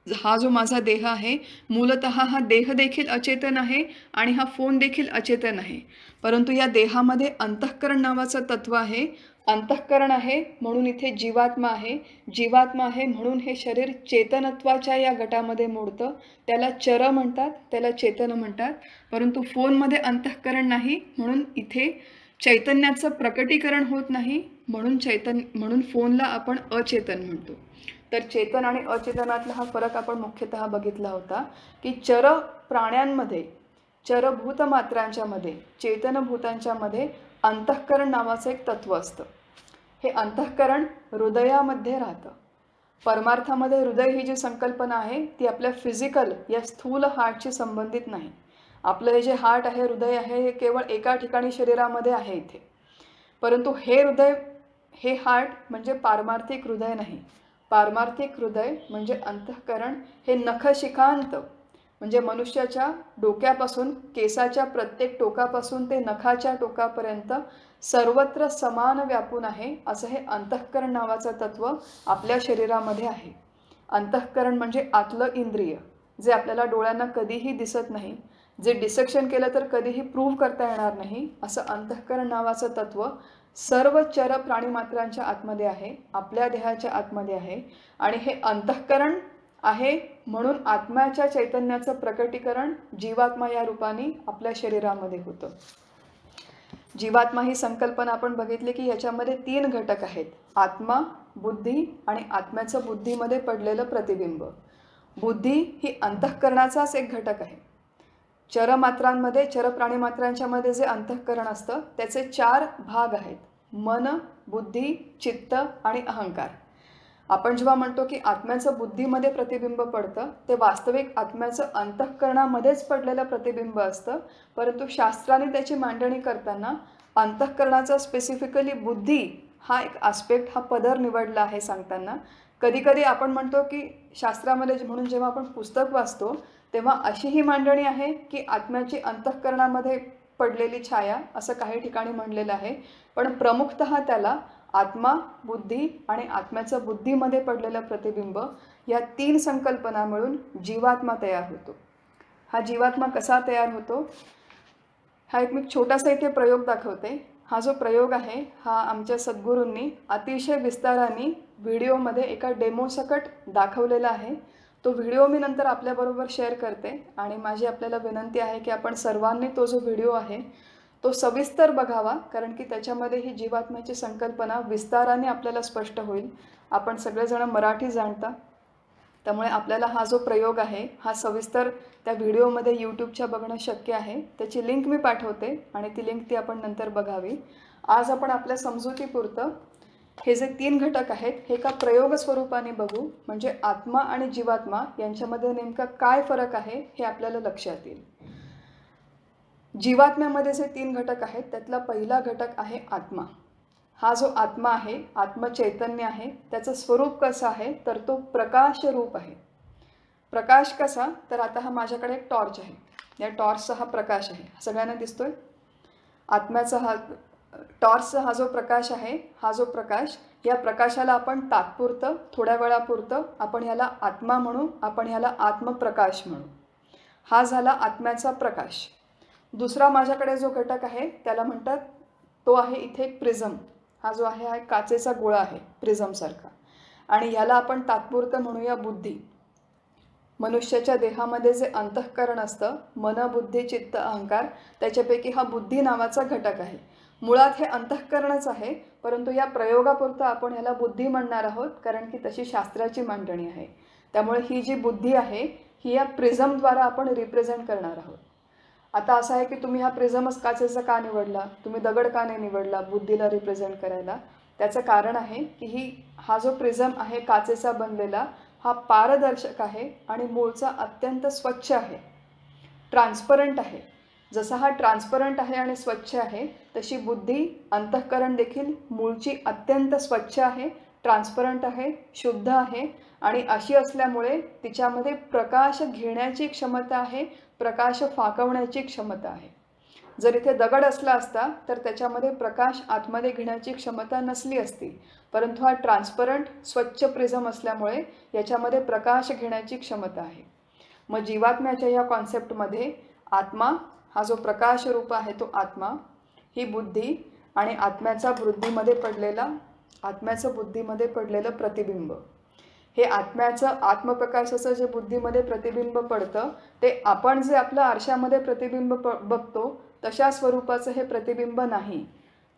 Speaker 1: हा जो माझा देह आहे, मूलतः हा देह देखील अचेतन आहे आणि हा फोन देखील अचेतन आहे. परंतु या देहामध्ये अंतःकरण नावाचं तत्व आहे. अंतःकरण आहे म्हणून इथे जीवात्मा आहे. जीवात्मा आहे म्हणून हे शरीर चेतनत्वाच्या या गटामध्ये मोडतं. त्याला चर म्हणतात, त्याला चेतन म्हणतात. परंतु फोनमध्ये अंतःकरण नाही म्हणून इथे चैतन्याचं प्रकटीकरण होत नाही, म्हणून फोनला आपण अचेतन म्हणतो. तर चेतन आणि अचेतनातला हा फरक आपण मुख्यतः बघितला होता की चर प्राण्यांमध्ये, चरभूत मात्रांच्यामध्ये, चेतनभूतांच्यामध्ये अंतःकरण नावाचं एक तत्व असतं. हे अंतःकरण हृदयामध्ये राहतं. परमार्थामध्ये हृदय ही जी संकल्पना आहे ती आपल्या फिजिकल या स्थूल हार्टशी संबंधित नाही. आपलं हे जे हार्ट आहे, हृदय आहे, हे केवळ एका ठिकाणी शरीरामध्ये आहे इथे. परंतु हे हृदय, हे हार्ट म्हणजे पारमार्थिक हृदय नाही. पारमार्थिक हृदय म्हणजे अंतःकरण हे नखशिखांत म्हणजे मनुष्याच्या डोक्यापासून केसाच्या प्रत्येक टोकापासून ते नखाच्या टोकापर्यंत सर्वत्र समान व्यापून आहे, असं हे अंतःकरण नावाचं तत्व आपल्या शरीरामध्ये आहे. अंतःकरण म्हणजे आतलं इंद्रिय, जे आपल्याला डोळ्यांना कधीही दिसत नाही, जे डिसेक्शन केलं तर कधीही प्रूव्ह करता येणार नाही, असं अंतःकरण नावाचं तत्व सर्व चर प्राणीमात्रांच्या आतमध्ये आहे, आपल्या देहाच्या आतमध्ये आहे. आणि हे अंतःकरण आहे म्हणून आत्म्याच्या चैतन्याचं प्रकटीकरण जीवात्मा या रूपाने आपल्या शरीरामध्ये होतं. जीवात्मा ही संकल्पना आपण बघितली की याच्यामध्ये 3 घटक आहेत, आत्मा, बुद्धी आणि आत्म्याचं बुद्धीमध्ये पडलेलं प्रतिबिंब. बुद्धी ही अंतःकरणाचाच एक घटक आहे. चरमात्रांमध्ये, चरप्राणीमात्रांच्या मध्ये जे अंतःकरण असतं त्याचे 4 भाग आहेत, मन, बुद्धी, चित्त आणि अहंकार. आपण जेव्हा म्हणतो की आत्म्याचं बुद्धीमध्ये प्रतिबिंब पडतं, ते वास्तविक आत्म्याचं अंतःकरणामध्येच पडलेलं प्रतिबिंब असतं. परंतु शास्त्राने त्याची मांडणी करताना अंतःकरणाचा स्पेसिफिकली बुद्धी हा एक आस्पेक्ट, हा पदर निवडला आहे सांगताना. कधी कधी आपण म्हणतो की शास्त्रामध्ये म्हणून जेव्हा आपण पुस्तक वाचतो तेव्हा अशी ही मांडणी आहे की आत्म्याची अंतःकरणामध्ये पडलेली छाया, असं काही ठिकाणी म्हणलेलं आहे. पण प्रमुखतः त्याला आत्मा, बुद्धी आणि आत्म्याचं बुद्धीमध्ये पडलेलं प्रतिबिंब या 3 संकल्पना मिळून जीवात्मा तयार होतो. हा जीवात्मा कसा तयार होतो, हा एक मी छोटासा इथे प्रयोग दाखवते. हा जो प्रयोग आहे हा आमच्या सद्गुरूंनी अतिशय विस्ताराने व्हिडिओमध्ये एका डेमोसकट दाखवलेला आहे. तो व्हिडिओ मी नंतर आपल्याबरोबर शेअर करते आणि माझी आपल्याला विनंती आहे की आपण सर्वांनी तो जो व्हिडिओ आहे तो सविस्तर बघावा, कारण की त्याच्यामध्ये ही जीवात्म्याची संकल्पना विस्ताराने आपल्याला स्पष्ट होईल. आपण सगळेजण मराठी जाणता, त्यामुळे आपल्याला हा जो प्रयोग आहे हा सविस्तर त्या व्हिडिओमध्ये यूट्यूबच्या बघणं शक्य आहे. त्याची लिंक मी पाठवते आणि ती लिंक आपण नंतर बघावी. आज आपण आपल्या समजुतीपुरतं हे जे 3 घटक आहेत हे एका प्रयोग स्वरूपाने बघू, म्हणजे आत्मा आणि जीवात्मा यांच्यामध्ये नेमका काय फरक आहे हे आपल्याला लक्षात येईल. जीवात्म्यामध्ये जे 3 घटक आहेत त्यातला पहिला घटक आहे आत्मा. हा जो आत्मा आहे, आत्मचैतन्य आहे, त्याचं स्वरूप कसं आहे तर तो प्रकाश रूप आहे. प्रकाश कसा तर आता हा माझ्याकडे एक टॉर्च आहे, या टॉर्चचा हा प्रकाश आहे, सगळ्यांना दिसतोय. आत्म्याचा हा टॉर्चचा हा जो प्रकाश आहे, हा जो प्रकाश, या प्रकाशाला आपण तात्पुरतं थोड्या वेळापुरतं आपण ह्याला आत्मा म्हणू, आपण ह्याला आत्मप्रकाश म्हणू. हा झाला आत्म्याचा प्रकाश. दुसरा माझ्याकडे जो घटक आहे त्याला म्हणतात, तो आहे इथे एक प्रिझम. हा जो आहे हा एक काचेचा गोळा आहे प्रिझमसारखा, आणि ह्याला आपण तात्पुरतं म्हणूया बुद्धी. मनुष्याच्या देहामध्ये जे अंतःकरण असतं, मन, बुद्धी, चित्त, अहंकार, त्याच्यापैकी हा बुद्धी नावाचा घटक आहे. मुळात हे अंतःकरणच आहे, परंतु या प्रयोगापुरतं आपण ह्याला बुद्धी म्हणणार आहोत, कारण की तशी शास्त्राची मांडणी आहे. त्यामुळे ही जी बुद्धी आहे ही या प्रिझमद्वारा आपण रिप्रेझेंट करणार आहोत. आता असं आहे की तुम्ही हा प्रिझमच काचेचा का निवडला, तुम्ही दगड का नाही निवडला बुद्धीला रिप्रेझेंट करायला? त्याचं कारण आहे की हा जो प्रिझम आहे काचेचा बनलेला, हा पारदर्शक आहे आणि मूळचा अत्यंत स्वच्छ आहे, ट्रान्सपरंट आहे. जसा हा ट्रान्सपरंट आहे आणि स्वच्छ आहे, तशी बुद्धी, अंतःकरण देखील मूळची अत्यंत स्वच्छ आहे, ट्रान्सपरंट आहे, शुद्ध आहे. आणि अशी असल्यामुळे तिच्यामध्ये प्रकाश घेण्याची क्षमता आहे, प्रकाश फाकवण्याची क्षमता आहे. जर इथे दगड असला असता तर त्याच्यामध्ये प्रकाश आतमध्ये घेण्याची क्षमता नसली असती, परंतु हा ट्रान्सपरंट स्वच्छ प्रिझम असल्यामुळे याच्यामध्ये प्रकाश घेण्याची क्षमता आहे. मग जीवात्म्याच्या या कॉन्सेप्टमध्ये आत्मा हा जो प्रकाश रूप आहे तो आत्मा, ही बुद्धी आणि आत्म्याचं बुद्धीमध्ये पडलेलं प्रतिबिंब. हे आत्म्याचं आत्मप्रकाशाचं जे बुद्धीमध्ये प्रतिबिंब पडतं ते आपण जे आपलं आरशामध्ये प्रतिबिंब बघतो तशा स्वरूपाचं हे प्रतिबिंब नाही.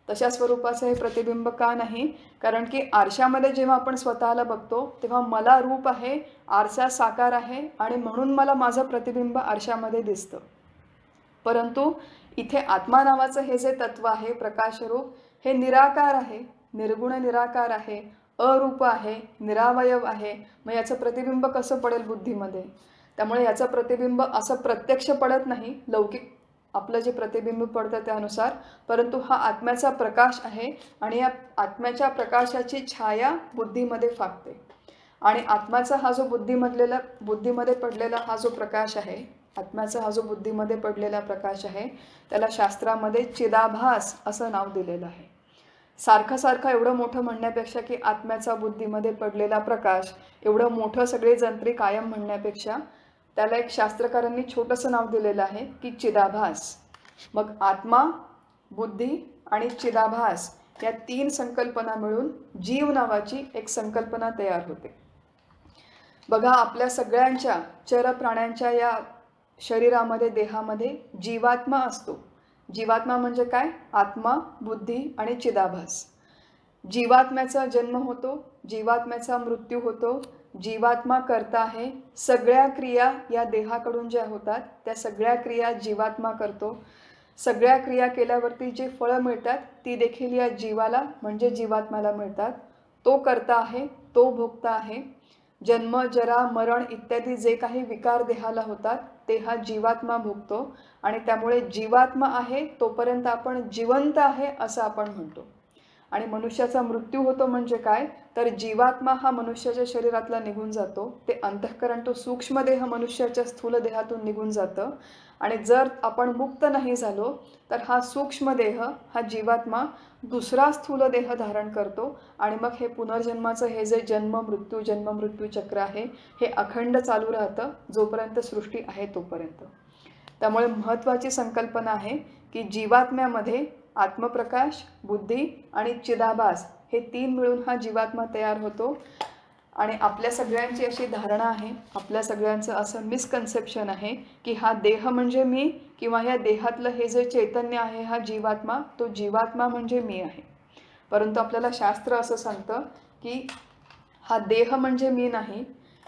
Speaker 1: तशा स्वरूपाचं हे प्रतिबिंब का नाही? कारण की आरशामध्ये जेव्हा आपण स्वतःला बघतो तेव्हा मला रूप आहे, आरसा साकार आहे आणि म्हणून मला माझं प्रतिबिंब आरशामध्ये दिसतं. परंतु इथे आत्मा नावाचं हे जे तत्व आहे प्रकाशरूप, हे निराकार आहे, निर्गुण निराकार आहे, अरूप आहे, निरावयव आहे. मग याचं प्रतिबिंब कसं पडेल बुद्धीमध्ये? त्यामुळे याचं प्रतिबिंब असं प्रत्यक्ष पडत नाही, लौकिक आपलं जे प्रतिबिंब पडतं त्यानुसार, परंतु हा आत्म्याचा प्रकाश आहे आणि या आत्म्याच्या प्रकाशाची छाया बुद्धीमध्ये फाकते. आणि आत्म्याचा हा जो बुद्धीमध्ये पडलेला हा जो प्रकाश आहे, आत्म्याचा हा जो बुद्धीमध्ये पडलेला प्रकाश आहे, त्याला शास्त्रामध्ये चिदाभास असं नाव दिलेलं आहे. सारखं सारखं एवढं मोठं म्हणण्यापेक्षा की आत्म्याचा बुद्धीमध्ये पडलेला प्रकाश, एवढं मोठं सगळे जंत्री कायम म्हणण्यापेक्षा त्याला एक शास्त्रकारांनी छोटंसं नाव दिलेलं आहे की चिदाभास. मग आत्मा, बुद्धी आणि चिदाभास या 3 संकल्पना मिळून जीव नावाची एक संकल्पना तयार होते. बघा, आपल्या सगळ्यांच्या चर प्राण्यांच्या या शरीरामध्ये, देहामध्ये जीवात्मा असतो. जीवात्मा म्हणजे काय? आत्मा, बुद्धी आणि चिदाभास. जीवात्म्याचा जन्म होतो, जीवात्म्याचा मृत्यू होतो, जीवात्मा करता आहे. सगळ्या क्रिया या देहाकडून ज्या होतात त्या सगळ्या क्रिया जीवात्मा करतो. सगळ्या क्रिया केल्यावरती जे फळं मिळतात ती देखील या जीवाला म्हणजे जीवात्म्याला मिळतात. तो करता आहे, तो भोगता आहे. जन्म, जरा, मरण इत्यादी जे काही विकार देहाला होतात ते हा जीवात्मा भोगतो. आणि त्यामुळे जीवात्मा आहे तोपर्यंत आपण जिवंत आहे असं आपण म्हणतो. आणि मनुष्याचा मृत्यू होतो म्हणजे काय? तर जीवात्मा हा मनुष्याच्या शरीरातला निघून जातो. ते अंतःकरण, तो सूक्ष्मदेह मनुष्याच्या स्थूल देहातून निघून जातं. आणि जर आपण मुक्त नाही झालो तर हा सूक्ष्मदेह, हा जीवात्मा दुसरा स्थूल देह धारण करतो. आणि मग हे पुनर्जन्माचं हे जे जन्म मृत्यू चक्र आहे हे अखंड चालू राहतं जोपर्यंत सृष्टी आहे तोपर्यंत. त्यामुळे महत्त्वाची संकल्पना आहे की जीवात्म्यामध्ये आत्मप्रकाश, बुद्धी आणि चिदाभास हे 3 मिळून हा जीवात्मा तयार होतो. आणि आपल्या सगळ्यांची अशी धारणा आहे, आपल्या सगळ्यांचं असं मिसकन्सेप्शन आहे की हा देह म्हणजे मी, किंवा या देहातलं हे जे चैतन्य आहे हा जीवात्मा, तो जीवात्मा म्हणजे मी आहे. परंतु आपल्याला शास्त्र असं सांगतं की हा देह म्हणजे मी नाही.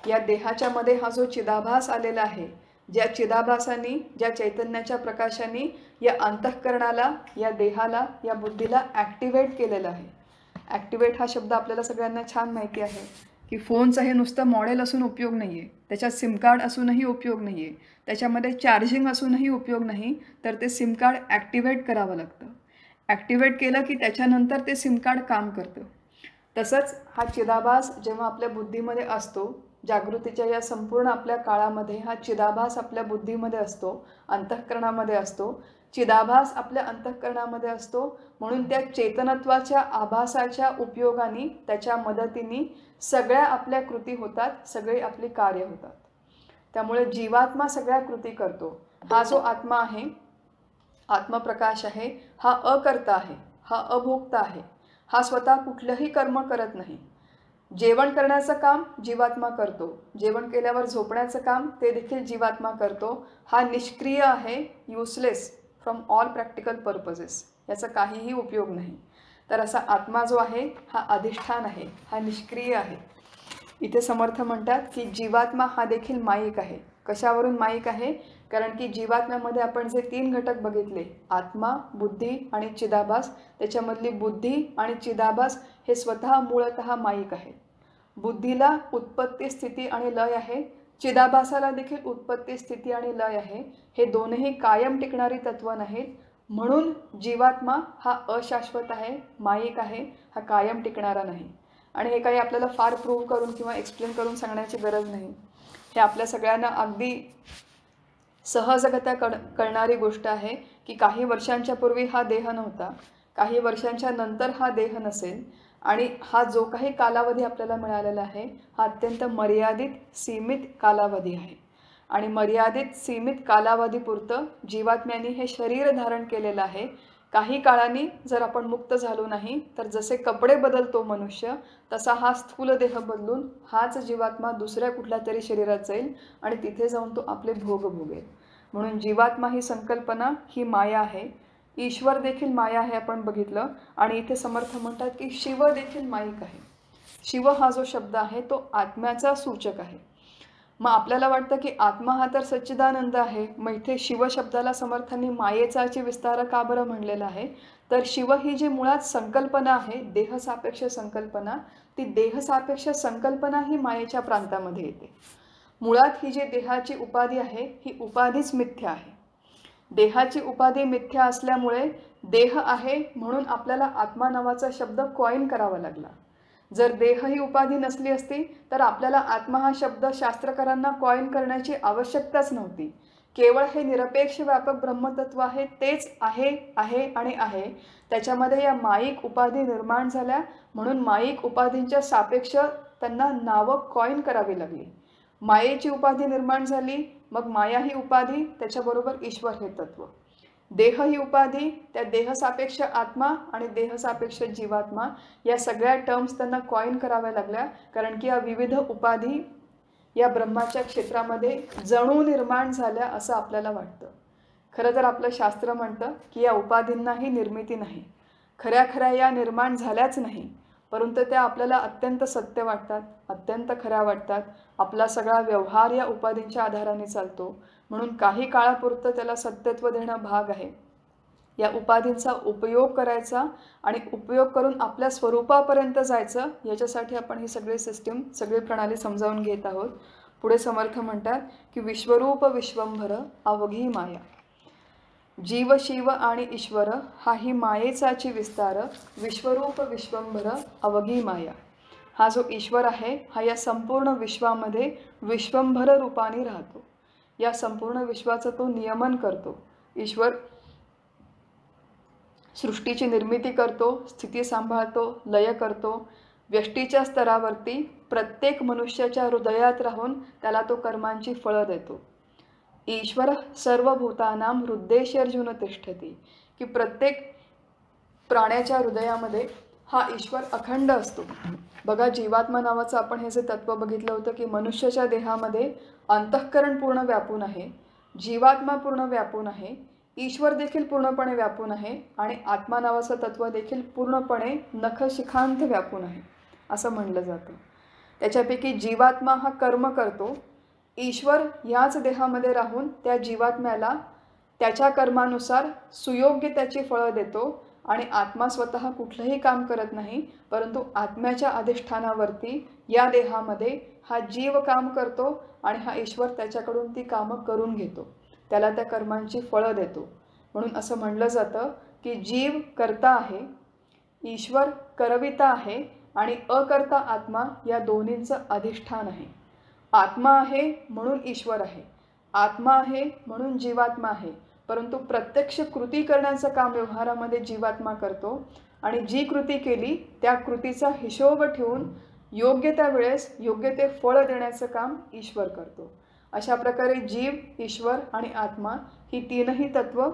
Speaker 1: या देहाच्या मध्ये हा जो चिदाभास आलेला आहे, ज्या चिदाभासानी, ज्या चैतन्याच्या प्रकाशाने या अंतःकरणाला, या देहाला, या बुद्धीला ॲक्टिवेट केलेलं आहे. ॲक्टिवेट हा शब्द आपल्याला सगळ्यांना छान माहिती आहे की फोनचं हे नुसतं मॉडेल असून उपयोग नाही आहे, त्याच्यात सिम कार्ड असूनही उपयोग नाही आहे, त्याच्यामध्ये चार्जिंग असूनही उपयोग नाही, तर ते सिम कार्ड ॲक्टिवेट करावं लागतं. ॲक्टिवेट केलं की त्याच्यानंतर ते सिम कार्ड काम करतं. तसंच हा चिदाभास जेव्हा आपल्या बुद्धीमध्ये असतो, जागृतीच्या या संपूर्ण आपल्या काळामध्ये हा चिदाभास आपल्या बुद्धीमध्ये असतो, अंतःकरणामध्ये असतो. चिदाभास आपल्या अंतःकरणामध्ये असतो म्हणून त्या चेतनत्वाच्या आभासाच्या उपयोगाने, त्याच्या मदतीने सगळ्या आपल्या कृती होतात, सगळी आपली कार्य होतात. त्यामुळे जीवात्मा सगळ्या कृती करतो. हा जो आत्मा आहे, आत्मप्रकाश आहे, हा अकर्ता आहे, हा अभोक्ता आहे. हा स्वतः कुठलंही कर्म करत नाही. जेवण करण्याचं काम जीवात्मा करतो, जेवण केल्यावर झोपण्याचं काम ते देखील जीवात्मा करतो. हा निष्क्रिय आहे, useless from all practical purposes, याचा काहीही उपयोग नाही. तर असा आत्मा जो आहे हा अधिष्ठान आहे, हा निष्क्रिय आहे. इथे समर्थ म्हणतात की जीवात्मा हा देखील माईक आहे. कशावरून माईक आहे? कारण की जीवात्म्यामध्ये आपण जे 3 घटक बघितले, आत्मा, बुद्धी आणि चिदाभास, त्याच्यामधली बुद्धी आणि चिदाभास हे स्वतः मूळतः माईक आहे. बुद्धीला उत्पत्ती, स्थिती आणि लय आहे. चिदाभासाला देखील उत्पत्ती, स्थिती आणि लय आहे. हे दोनही कायम टिकणारी तत्व नाहीत. म्हणून जीवात्मा हा अशाश्वत आहे, माईक आहे, हा कायम टिकणारा नाही. आणि हे काही आपल्याला फार प्रूव्ह करून किंवा एक्सप्लेन करून सांगण्याची गरज नाही. हे आपल्या सगळ्यांना अगदी सहजगत्या कळणारी गोष्ट आहे की काही वर्षांच्या पूर्वी हा देह नव्हता, काही वर्षांच्या नंतर हा देह नसेल. आणि हा जो काही कालावधी आपल्याला मिळालेला आहे हा अत्यंत मर्यादित, सीमित कालावधी आहे. आणि मर्यादित, सीमित कालावधीपुरतं जीवात्म्याने हे शरीर धारण केलेलं आहे. काही काळाने जर आपण मुक्त झालो नाही तर जसे कपडे बदलतो मनुष्य, तसा हा स्थूल देह बदलून हाच जीवात्मा दुसऱ्या कुठल्या तरी शरीरात जाईल आणि तिथे जाऊन तो आपले भोग भोगेल. म्हणून जीवात्मा ही संकल्पना ही माया आहे. ईश्वर देखील माया आहे आपण बघितलं. आणि इथे समर्थ म्हणतात की शिव देखील माईक आहे. शिव हा जो शब्द आहे तो आत्म्याचा सूचक आहे. मग आपल्याला वाटतं की आत्मा हा तर सच्चिदानंद आहे, मग इथे शिव शब्दाला समर्थांनी मायेचाची विस्तार का बरं म्हणलेला आहे? तर शिव ही जी मुळात संकल्पना आहे, देहसापेक्ष संकल्पना, ती देहसापेक्ष संकल्पना ही मायेच्या प्रांतामध्ये येते. मुळात ही जी देहाची उपाधी आहे ही उपाधीच मिथ्या आहे. देहाची उपाधी मिथ्या असल्यामुळे देह आहे म्हणून आपल्याला आत्मा नावाचा शब्द कॉइन करावा लागला. जर देह ही उपाधी नसली असती तर आपल्याला आत्मा हा शब्द शास्त्रकारांना कॉइन करण्याची आवश्यकताच नव्हती. केवळ हे निरपेक्ष व्यापक ब्रह्मतत्व आहे, तेच आहे आहे आणि आहे. त्याच्यामध्ये या माईक उपाधी निर्माण झाल्या, म्हणून माईक उपाधींच्या सापेक्ष त्यांना नावं कॉइन करावी लागली. मायेची उपाधी निर्माण झाली, मग माया ही उपाधी, त्याच्याबरोबर ईश्वर हे तत्व. देह ही उपाधी, त्या देहसापेक्ष आत्मा आणि देहसापेक्ष जीवात्मा, या सगळ्या टर्म्स त्यांना कॉइन कराव्या लागल्या, कारण की या विविध उपाधी या ब्रह्माच्या क्षेत्रामध्ये जणू निर्माण झाल्या असं आपल्याला वाटतं. खरं तर आपलं शास्त्र म्हणतं की या उपाधींनाही निर्मिती नाही, खऱ्या खऱ्या या निर्माण झाल्याच नाही, परंतु त्या आपल्याला अत्यंत सत्य वाटतात, अत्यंत खऱ्या वाटतात. आपला सगळा व्यवहार या उपाधींच्या आधाराने चालतो, म्हणून काही काळापुरतं त्याला सत्यत्व देणं भाग आहे. या उपाधींचा उपयोग करायचा आणि उपयोग करून आपल्या स्वरूपापर्यंत जायचं, याच्यासाठी आपण ही सगळी सिस्टीम, सगळी प्रणाली समजावून घेत आहोत. पुढे समर्थ म्हणतात की विश्वरूप विश्वंभर अवघी माया. जीव शिव आणि ईश्वर हा ही मायेचाची विस्तार, विश्वरूप विश्वंभर अवघी माया. हा जो ईश्वर आहे हा या संपूर्ण विश्वामध्ये विश्वंभर रूपाने राहतो, या संपूर्ण विश्वाचं तो नियमन करतो. ईश्वर सृष्टीची निर्मिती करतो, स्थिती सांभाळतो, लय करतो. व्यष्टीच्या स्तरावरती प्रत्येक मनुष्याच्या हृदयात राहून त्याला तो कर्मांची फळं देतो. ईश्वर सर्वभूतानां हृद्देशर्जुन तिष्ठती, की प्रत्येक प्राण्याच्या हृदयामध्ये हा ईश्वर अखंड असतो. बघा, जीवात्मा नावाचं आपण हे जे तत्व बघितलं होतं की मनुष्याच्या देहामध्ये अंतःकरण पूर्ण व्यापून आहे, जीवात्मा पूर्ण व्यापून आहे, ईश्वर देखील पूर्णपणे व्यापून आहे आणि आत्मा नावाचं तत्व देखील पूर्णपणे नखशिखांत व्यापून आहे असं म्हणलं जातं. त्याच्यापैकी जीवात्मा हा कर्म करतो, ईश्वर ह्याच देहामध्ये राहून त्या जीवात्म्याला त्याच्या कर्मानुसार सुयोग्य त्याची फळं देतो. आणि आत्मा स्वतः कुठलंही काम करत नाही, परंतु आत्म्याच्या अधिष्ठानावरती या देहामध्ये हा जीव काम करतो आणि हा ईश्वर त्याच्याकडून ती कामं करून घेतो, त्याला त्या कर्मांची फळं देतो. म्हणून असं म्हणलं जातं की जीव कर्ता आहे, ईश्वर करविता आहे आणि अकर्ता आत्मा या दोन्हींचं अधिष्ठान आहे. आत्मा आहे म्हणून ईश्वर आहे, आत्मा आहे म्हणून जीवात्मा आहे, परंतु प्रत्यक्ष कृती करण्याचं काम व्यवहारामध्ये जीवात्मा करतो आणि जी कृती केली त्या कृतीचा हिशोब ठेवून योग्य त्या वेळेस योग्य ते फळ देण्याचं काम ईश्वर करतो. अशा प्रकारे जीव, ईश्वर आणि आत्मा ही तीनही तत्व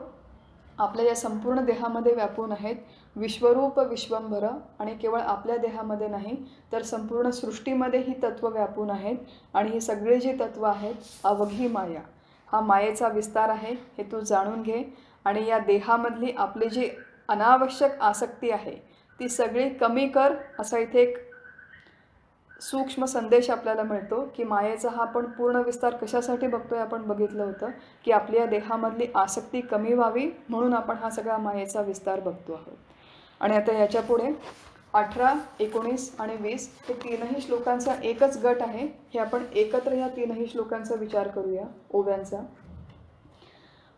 Speaker 1: आपल्या या संपूर्ण देहामध्ये व्यापून आहेत. विश्वरूप विश्वंभर, आणि केवळ आपल्या देहामध्ये नाही तर संपूर्ण सृष्टीमध्ये ही तत्व व्यापून आहेत. आणि ही सगळी जी तत्व आहेत अवघी माया, हा मायेचा विस्तार आहे, हे तू जाणून घे. आणि या देहामधली आपली जी अनावश्यक आसक्ती आहे ती सगळी कमी कर, असा इथे एक सूक्ष्म संदेश आपल्याला मिळतो की मायेचा हा आपण पूर्ण विस्तार कशासाठी बघतोय. आपण बघितलं होतं की आपल्या देहामधली आसक्ती कमी व्हावी म्हणून आपण हा सगळा मायेचा विस्तार बघतो आहोत. आणि आता याच्या पुढे 18, 19 आणि 20 हे तीनही श्लोकांचा एकच गट आहे. हे आपण एकत्र ह्या तीनही श्लोकांचा विचार करूया, ओव्यांचा.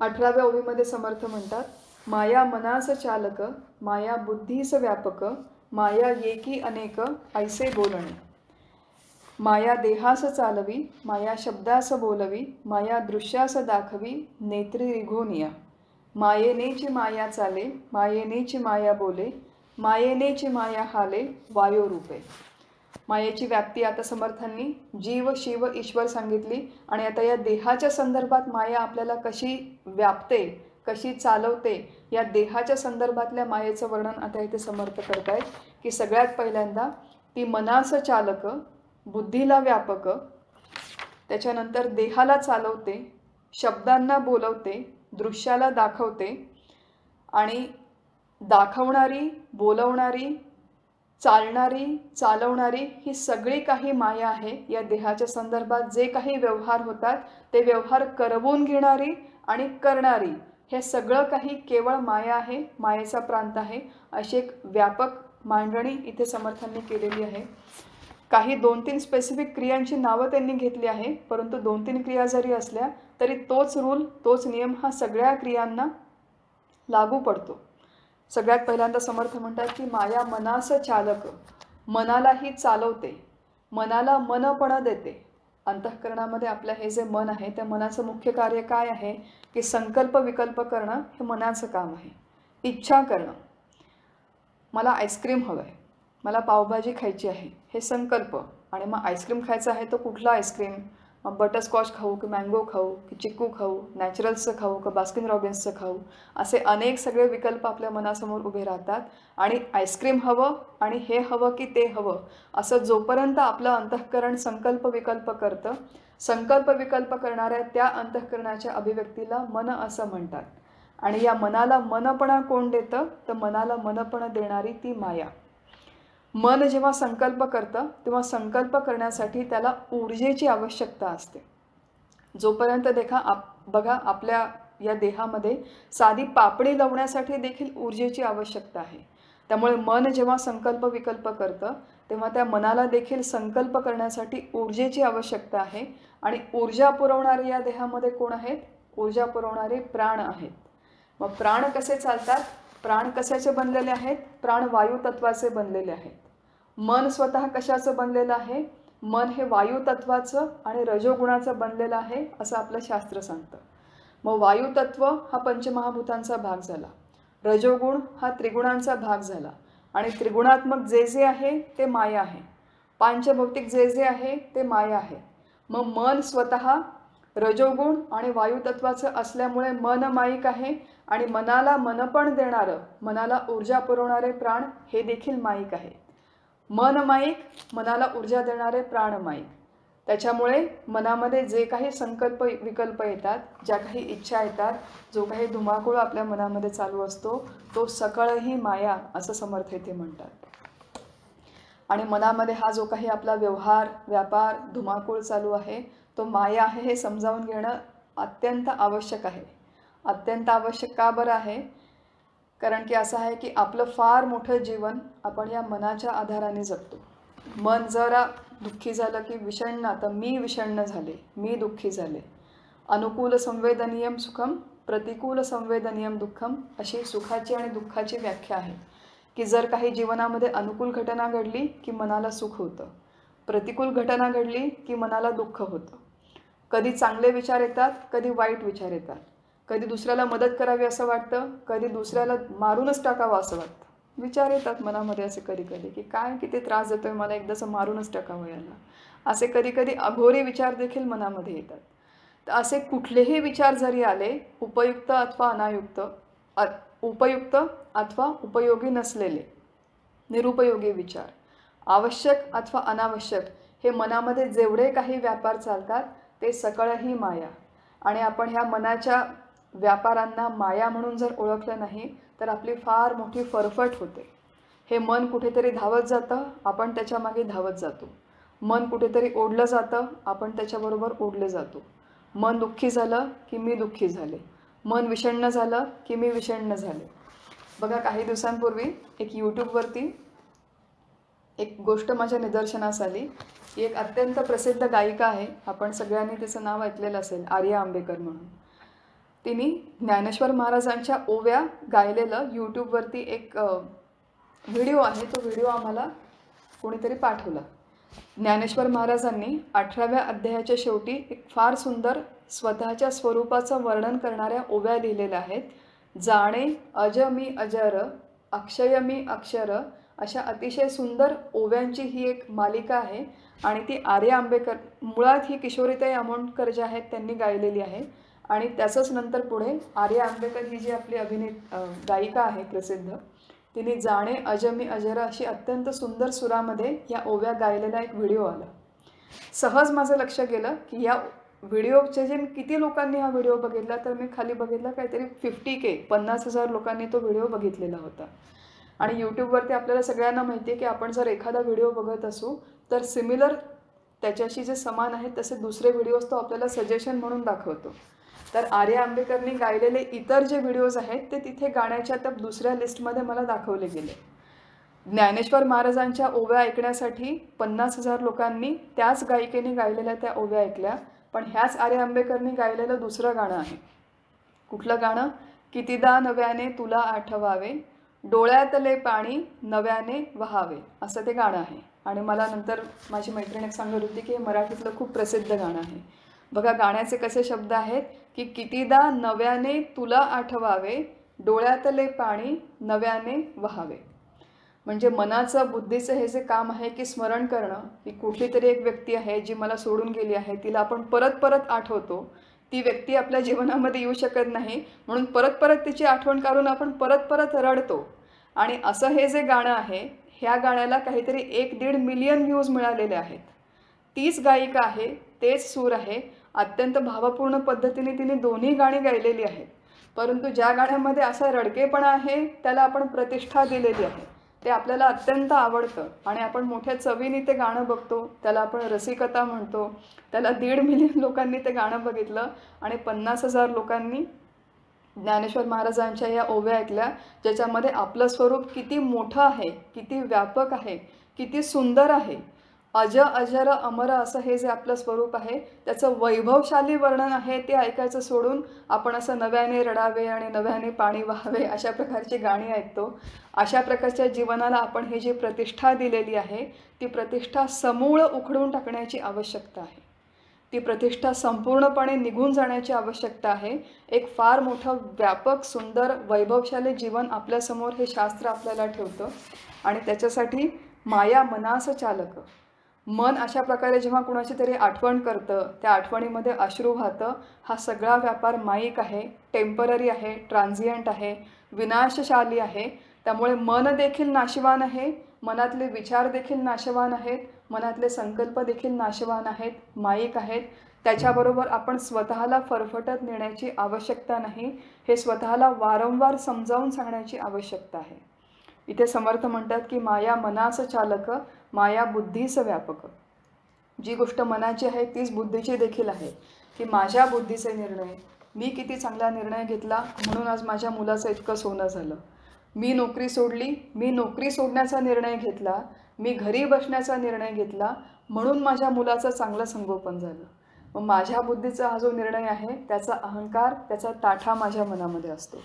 Speaker 1: 18व्या ओवीमध्ये समर्थ म्हणतात, माया मनास चालक, माया बुद्धीस व्यापक, माया एकी अनेक ऐसे बोलणे. माया देहास चालवी, माया शब्दास बोलवी, माया दृश्यास दाखवी, नेत्री रिघोनिया. मायेनेची माया चाले, मायेनेची माया बोले, मायेनेची माया हाले, वायो रूपे. मायेची व्याप्ती आता समर्थांनी जीव, शिव, ईश्वर सांगितली. आणि आता या देहाच्या संदर्भात माया आपल्याला कशी व्यापते, कशी चालवते, या देहाच्या संदर्भातल्या मायेचं वर्णन आता इथे समर्थ करतायत की सगळ्यात पहिल्यांदा ती मनास चालक, बुद्धीला व्यापक, त्याच्यानंतर देहाला चालवते, शब्दांना बोलवते, दृश्याला दाखवते, आणि दाखवणारी, बोलवणारी, चालणारी, चालवणारी ही सगळी काही माया आहे. या देहाच्या संदर्भात जे काही व्यवहार होतात ते व्यवहार करवून घेणारी आणि करणारी, हे सगळं काही केवळ माया आहे, मायेचा प्रांत आहे. अशी एक व्यापक मांडणी इथे समर्थांनी केलेली आहे. काही 2-3 स्पेसिफिक क्रियांची नावं त्यांनी घेतली आहे, परंतु 2-3 क्रिया जरी असल्या तरी तोच रूल, तोच नियम हा सगळ्या क्रियांना लागू पडतो. सगळ्यात पहिल्यांदा समर्थ म्हणतात की माया मनास चालक. मनालाही चालवते, मनाला मनपणा देते. अंतःकरणामध्ये आपलं हे जे मन आहे त्या मनाचं मुख्य कार्य काय आहे की संकल्प विकल्प करणं हे मनाचं काम आहे. इच्छा करणं, मला आईस्क्रीम हवं आहे, मला पावभाजी खायची आहे, हे संकल्प. आणि मग आईस्क्रीम खायचं आहे तर कुठला आईस्क्रीम, मग बटरस्कॉच खाऊ की मँगो खाऊ की चिक्कू खाऊ, नॅचरल्सचं खाऊ का बास्किन रॉबिन्सचं खाऊ, असे अनेक सगळे विकल्प आपल्या मनासमोर उभे राहतात. आणि आईस्क्रीम हवं आणि हे हवं की ते हवं असं जोपर्यंत आपलं अंतःकरण संकल्प विकल्प करतं, संकल्प विकल्प करणाऱ्या त्या अंतःकरणाच्या अभिव्यक्तीला मन असं म्हणतात. आणि या मनाला मनपणा कोण देतं, तर मनाला मनपणा देणारी ती माया. मन जेव्हा संकल्प करतं तेव्हा संकल्प करण्यासाठी त्याला ऊर्जेची आवश्यकता असते. जोपर्यंत बघा आपल्या या देहामध्ये साधी पापडी लावण्यासाठी देखील ऊर्जेची आवश्यकता आहे. त्यामुळे मन जेव्हा संकल्प विकल्प करतं तेव्हा त्या मनाला देखील संकल्प करण्यासाठी ऊर्जेची आवश्यकता आहे. आणि ऊर्जा पुरवणारे या देहामध्ये कोण आहेत, ऊर्जा पुरवणारे प्राण आहेत. मग प्राण कसे चालतात, प्राण कशाचे बनलेले आहेत, प्राण वायू तत्वाचे बनलेले आहेत. मन स्वतः कशाचं बनलेलं आहे, मन हे वायू तत्वाचं आणि रजोगुणाचं बनलेलं आहे असं आपलं शास्त्र सांगतं. मग वायू तत्व हा पंचमहाभूतांचा भाग झाला, रजोगुण हा त्रिगुणांचा भाग झाला, आणि त्रिगुणात्मक जे जे आहे ते माया आहे, पांचभौतिक जे जे आहे ते माया आहे. मग मन स्वतः रजोगुण आणि वायुतत्वाचं असल्यामुळे मन माईक आहे. आणि मनाला मनपण देणारं, मनाला ऊर्जा पुरवणारे प्राण हे देखील माईक आहे. मन माईक, मनाला ऊर्जा देणारे प्राण माईक. त्याच्यामुळे मनामध्ये जे काही संकल्प विकल्प येतात, ज्या काही इच्छा येतात, जो काही धुमाकूळ आपल्या मनामध्ये चालू असतो तो सकळही माया असं समर्थ येथे म्हणतात. आणि मनामध्ये हा जो काही आपला व्यवहार व्यापार धुमाकूळ चालू आहे तो माया आहे हे समजावून घेणं अत्यंत आवश्यक आहे. अत्यंत आवश्यक का बरं आहे, कारण की असं आहे की आपलं फार मोठं जीवन आपण या मनाच्या आधाराने जगतो. मन जरा दुःखी झालं की विषण्ण, तर मी विषण्ण झाले, मी दुःखी झाले. अनुकूल संवेदनीयम सुखम, प्रतिकूल संवेदनीयम दुःखम, अशी सुखाची आणि दुःखाची व्याख्या आहे. की जर काही जीवनामध्ये अनुकूल घटना घडली की मनाला सुख होतं, प्रतिकूल घटना घडली की मनाला दुःख होतं. कधी चांगले विचार येतात, कधी वाईट विचार येतात. कधी दुसऱ्याला मदत करावी असं वाटतं, कधी दुसऱ्याला मारूनच टाकावं असं वाटतं. विचार येतात मनामध्ये असे कधी कधी की काय किती त्रास देतोय मला, एकदाचं मारूनच टाकावं याला, असे कधी कधी अघोरी विचार देखील मनामध्ये येतात. तर असे कुठलेही विचार जरी आले, उपयुक्त अथवा अनायुक्त, उपयुक्त अथवा उपयोगी नसलेले, निरुपयोगी विचार, आवश्यक अथवा अनावश्यक, हे मनामध्ये जेवढे काही व्यापार चालतात ते सकळही माया. आणि आपण ह्या मनाच्या व्यापारांना माया म्हणून जर ओळखलं नाही तर आपली फार मोठी फरफट होते. हे मन कुठेतरी धावत जातं, आपण त्याच्या मागे धावत जातो. मन कुठेतरी ओढलं जातं, आपण त्याच्याबरोबर ओढले जातो. मन दुःखी झालं की मी दुःखी झाले, मन विषण्ण झालं की मी विषण्ण झाले. बघा काही दिवसांपूर्वी एक यूट्यूबवरती एक गोष्ट माझ्या निदर्शनास आली. एक अत्यंत प्रसिद्ध गायिका आहे, आपण सगळ्यांनी तिचं नाव ऐकलेलं असेल, आर्या आंबेकर म्हणून. तिने ज्ञानेश्वर महाराजांच्या ओव्या गायलेलं यूट्यूबवरती एक व्हिडिओ आहे, तो व्हिडिओ आम्हाला कोणीतरी पाठवला. ज्ञानेश्वर महाराजांनी 18व्या अध्यायाच्या शेवटी एक फार सुंदर स्वतःच्या स्वरूपाचं वर्णन करणाऱ्या ओव्या लिहिलेल्या आहेत. जाणे अज मी अजर, अक्षय मी अक्षर, अशा अतिशय सुंदर ओव्यांची ही एक मालिका आहे. आणि ती आर्या आंबेकर, मुळात ही किशोरीताई आमोणकर ज्या आहेत त्यांनी गायलेली आहे. आणि त्याचंच नंतर पुढे आर्या आंबेकर ही जी आपली गायिका आहे प्रसिद्ध, तिने जाणे अज मी अजर अशी अत्यंत सुंदर सुरामध्ये या ओव्या गायलेला एक व्हिडिओ आला. सहज माझं लक्ष गेलं की या व्हिडिओचे जे किती लोकांनी हा व्हिडिओ बघितला, तर मी खाली बघितला काहीतरी 50K 50,000 लोकांनी तो व्हिडिओ बघितलेला होता. आणि यूट्यूबवरती आपल्याला सगळ्यांना माहिती आहे की आपण जर एखादा व्हिडिओ बघत असू तर सिमिलर त्याच्याशी जे समान आहेत तसे दुसरे व्हिडिओज तो आपल्याला सजेशन म्हणून दाखवतो. तर आर्या आंबेकरनी गायलेले इतर जे व्हिडिओज आहेत ते तिथे गाण्याच्या त्या दुसऱ्या लिस्टमध्ये मला दाखवले गेले. ज्ञानेश्वर महाराजांच्या ओव्या ऐकण्यासाठी 50,000 लोकांनी त्याच गायिकेने गायलेल्या त्या ओव्या ऐकल्या. पण ह्याच आर्या आंबेकरनी गायलेलं दुसरं गाणं आहे. कुठलं गाणं, कितीदा नव्याने तुला आठवावे, डोळ्यातले पाणी नव्याने वहावे, असं ते गाणं आहे. आणि मला नंतर माझी मैत्रीण एक सांगत होती की हे मराठीतलं खूप प्रसिद्ध गाणं आहे. बघा गाण्याचे कसे शब्द आहेत की कितीदा नव्याने तुला आठवावे, डोळ्यातले पाणी नव्याने वहावे. म्हणजे मनाचं बुद्धीचं हे जे काम आहे की स्मरण करणं, की कुठली तरी एक व्यक्ती आहे जी मला सोडून गेली आहे, तिला आपण परत परत आठवतो. ती व्यक्ती आपल्या जीवनामध्ये येऊ शकत नाही म्हणून परत परत तिची आठवण काढून आपण परत परत रडतो. आणि असं हे जे गाणं आहे, ह्या गाण्याला काहीतरी 1-1.5 मिलियन व्ह्यूज मिळालेले आहेत. तीच गायिका आहे, तेच सूर आहे, अत्यंत भावपूर्ण पद्धतीने तिने दोन्ही गाणी गायलेली आहेत. परंतु ज्या गाण्यामध्ये असा रडकेपणा आहे त्याला आपण प्रतिष्ठा दिलेली आहे, ते आपल्याला अत्यंत आवडतं आणि आपण मोठ्या चवीने ते गाणं बघतो. त्याला आपण रसिकता म्हणतो. त्याला 1.5 मिलियन लोकांनी ते गाणं बघितलं आणि 50,000 लोकांनी ज्ञानेश्वर महाराजांच्या या ओव्या ऐकल्या, ज्याच्यामध्ये आपलं स्वरूप किती मोठं आहे, किती व्यापक आहे, किती सुंदर आहे. अज अजर अमर असं हे जे आपलं स्वरूप आहे त्याचं वैभवशाली वर्णन आहे. ते ऐकायचं सोडून आपण असं नव्याने रडावे आणि नव्याने पाणी वाहावे अशा प्रकारची गाणी ऐकतो. अशा प्रकारच्या जीवनाला आपण ही जी प्रतिष्ठा दिलेली आहे ती प्रतिष्ठा समूळ उखडून टाकण्याची आवश्यकता आहे. ती प्रतिष्ठा संपूर्णपणे निघून जाण्याची आवश्यकता आहे. एक फार मोठं व्यापक सुंदर वैभवशाली जीवन आपल्यासमोर हे शास्त्र आपल्याला ठेवतं आणि त्याच्यासाठी माया मनास चालक. मन अशा प्रकारे जेव्हा कुणाची तरी आठवण करतं, त्या आठवणीमध्ये अश्रू वाहतं. हा सगळा व्यापार माईक आहे, टेम्पररी आहे, ट्रान्झियंट आहे, विनाशशाली आहे. त्यामुळे मन देखील नाशवान आहे, मनातले विचार देखील नाशवान आहेत, मनातले संकल्प देखील नाशवान आहेत, माईक आहेत. त्याच्याबरोबर आपण स्वतःला फरफटत नेण्याची आवश्यकता नाही, हे स्वतःला वारंवार समजावून सांगण्याची आवश्यकता आहे. इथे समर्थ म्हणतात की माया मनास चालक, माया बुद्धीस व्यापक. जी गोष्ट मनाची आहे तीच बुद्धीची देखील आहे. की माझ्या बुद्धीचे निर्णय, मी किती चांगला निर्णय घेतला म्हणून आज माझ्या मुलाचं इतकं सोनं झालं. मी नोकरी सोडली, मी नोकरी सोडण्याचा निर्णय घेतला, मी घरी बसण्याचा निर्णय घेतला म्हणून माझ्या मुलाचं चांगलं संगोपन झालं. मग माझ्या बुद्धीचा हा जो निर्णय आहे त्याचा अहंकार, त्याचा ताठा माझ्या मनामध्ये असतो.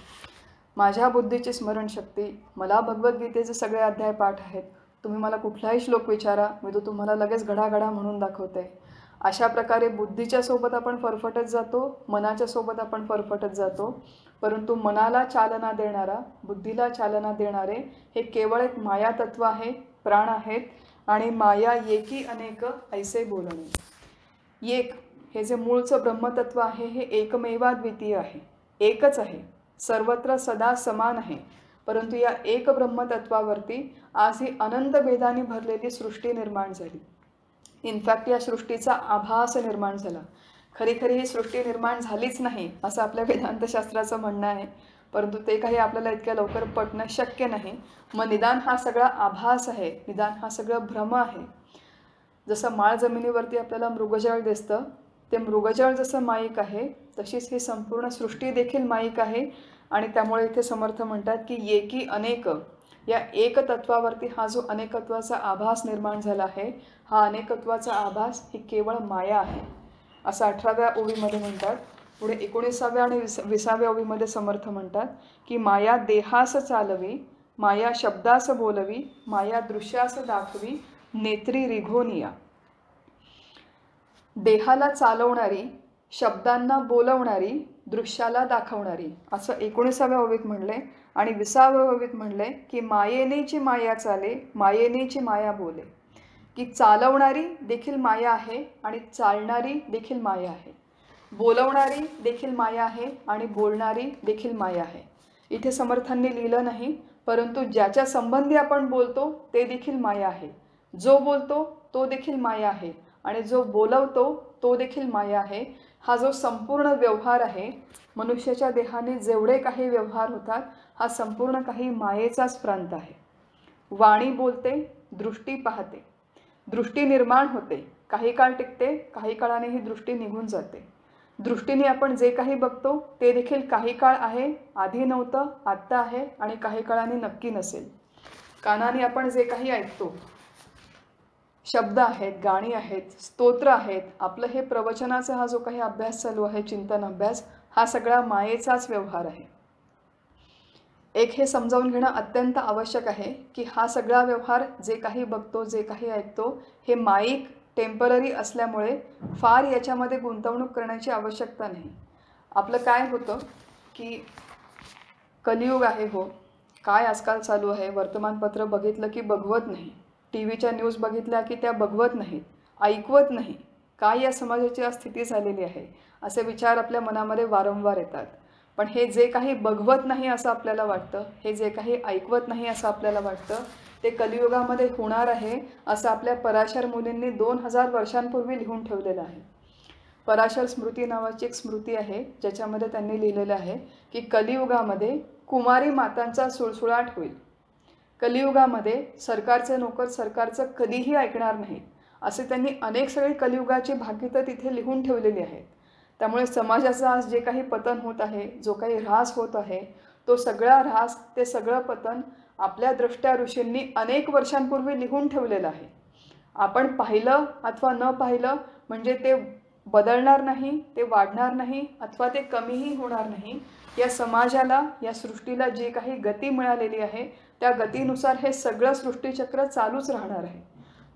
Speaker 1: माझ्या बुद्धीची स्मरणशक्ती, मला भगवद्गीतेचे सगळे अध्याय पाठ आहेत. तुम्ही मला कुठलाही श्लोक विचारा, मी तो तुम्हाला लगेच घडाघडा म्हणून दाखवते. अशा प्रकारे बुद्धीच्या सोबत आपण फरफटत जातो, मनाच्या सोबत आपण फरफटत जातो. परंतु मनाला चालना देणारा, बुद्धीला चालना देणारे हे केवळ एक माया तत्व आहे, प्राण आहेत. आणि माया एकी अनेक ऐसे बोलणे. एक हे जे मूळचं ब्रह्मतत्व आहे हे एकमेवाद्वितीय आहे, एकच आहे, सर्वत्र सदा समान आहे. परंतु या एक ब्रह्मतत्वावरती आज ही अनंत भेदांनी भरलेली सृष्टी निर्माण झाली. इनफॅक्ट या सृष्टीचा आभास निर्माण झाला. खरी ही सृष्टी निर्माण झालीच नाही असं आपल्या वेदांतशास्त्राचं म्हणणं आहे. परंतु ते काही आपल्याला इतक्या लवकर पटणं शक्य नाही. मग निदान हा सगळा आभास आहे, निदान हा सगळं भ्रम आहे. जसं माळ जमिनीवरती आपल्याला मृगजळ दिसतं, ते मृगजळ जसं माईक आहे तशीच ही संपूर्ण सृष्टी देखील माईक आहे. आणि त्यामुळे इथे समर्थ म्हणतात की एकी अनेक, या एकतत्वावरती हा जो अनेकत्वाचा आभास निर्माण झाला आहे, हा अनेकत्वाचा आभास ही केवळ माया आहे असं 18व्या ओवीमध्ये म्हणतात. पुढे 19व्या आणि 20व्या ओवीमध्ये समर्थ म्हणतात की माया देहास चालवी, माया शब्दास बोलवी, माया दृश्यास दाखवी, नेत्री रिघोनिया. देहाला चालवणारी, शब्दांना बोलवणारी, दृश्याला दाखवणारी असं 19व्या ओवीत म्हणले. आणि 20व्या ओवीत म्हणले की मायेनेची माया चाले, मायेनेची माया बोले. की चालवणारी देखील माया आहे आणि चालणारी देखील माया आहे, बोलवणारी देखील माया आहे आणि बोलणारी देखील माया आहे. इथे समर्थांनी लिहिलं नाही, परंतु ज्याच्या संबंधी आपण बोलतो ते देखील माया आहे, जो बोलतो तो देखील माया आहे आणि जो बोलवतो तो देखील माया आहे. हा जो संपूर्ण व्यवहार आहे, मनुष्याच्या देहाने जेवढे काही व्यवहार होतात हा संपूर्ण काही मायेचाच प्रांत आहे. वाणी बोलते, दृष्टी पाहते, दृष्टी निर्माण होते, काही काळ टिकते, काही काळाने ही दृष्टी निघून जाते. दृष्टीने आपण जे काही बघतो ते देखील काही काळ आहे, आधी नव्हतं, आत्ता आहे आणि काही काळाने नक्की नसेल. कानाने आपण जे काही ऐकतो, शब्द आहेत, गाणी आहेत, स्तोत्र आहेत, आपलं हे प्रवचनाचा हा जो काही अभ्यास चालू आहे, चिंतन अभ्यास, हा सगळा मायेचाच व्यवहार आहे. एक हे समजावून घेणं अत्यंत आवश्यक आहे की हा सगळा व्यवहार जे काही बघतो, जे काही ऐकतो, हे माईक टेम्पररी असल्यामुळे फार याच्यामध्ये गुंतवणूक करण्याची आवश्यकता नाही. आपलं काय होतं की कलियुग आहे हो, काय आजकाल चालू आहे, वर्तमानपत्र बघितलं की बघवत नाही, टी व्हीच्या न्यूज बघितल्या की त्या बघवत नाहीत, ऐकवत नाही. काय या समाजाची आज स्थिती झालेली आहे असे विचार आपल्या मनामध्ये वारंवार येतात. पण हे जे काही बघवत नाही असं आपल्याला वाटतं, हे जे काही ऐकवत नाही असं आपल्याला वाटतं, ते कलियुगामध्ये होणार आहे असं आपल्या पराशर मुनींनी 2000 वर्षांपूर्वी लिहून ठेवलेलं आहे. पराशर स्मृती नावाची एक स्मृती आहे ज्याच्यामध्ये त्यांनी लिहिलेलं आहे की कलियुगामध्ये कुमारी मातांचा सुळसुळाट होईल. कलियुगामध्ये सरकारचे नोकर सरकारचं कधीही ऐकणार नाहीत असे त्यांनी अनेक सगळी कलियुगाची भाकितं तिथे लिहून ठेवलेली आहेत. त्यामुळे समाजाचं आज जे काही पतन होत आहे, जो काही ऱ्हास होत आहे, तो सगळा ऱ्हास, ते सगळं पतन आपल्या द्रष्ट्या ऋषींनी अनेक वर्षांपूर्वी लिहून ठेवलेलं आहे. आपण पाहिलं अथवा न पाहिलं म्हणजे ते बदलणार नाही, ते वाढणार नाही अथवा ते कमीही होणार नाही. या समाजाला, या सृष्टीला जी काही गती मिळालेली आहे त्या गतीनुसार हे सगळं सृष्टीचक्र चालूच राहणार आहे.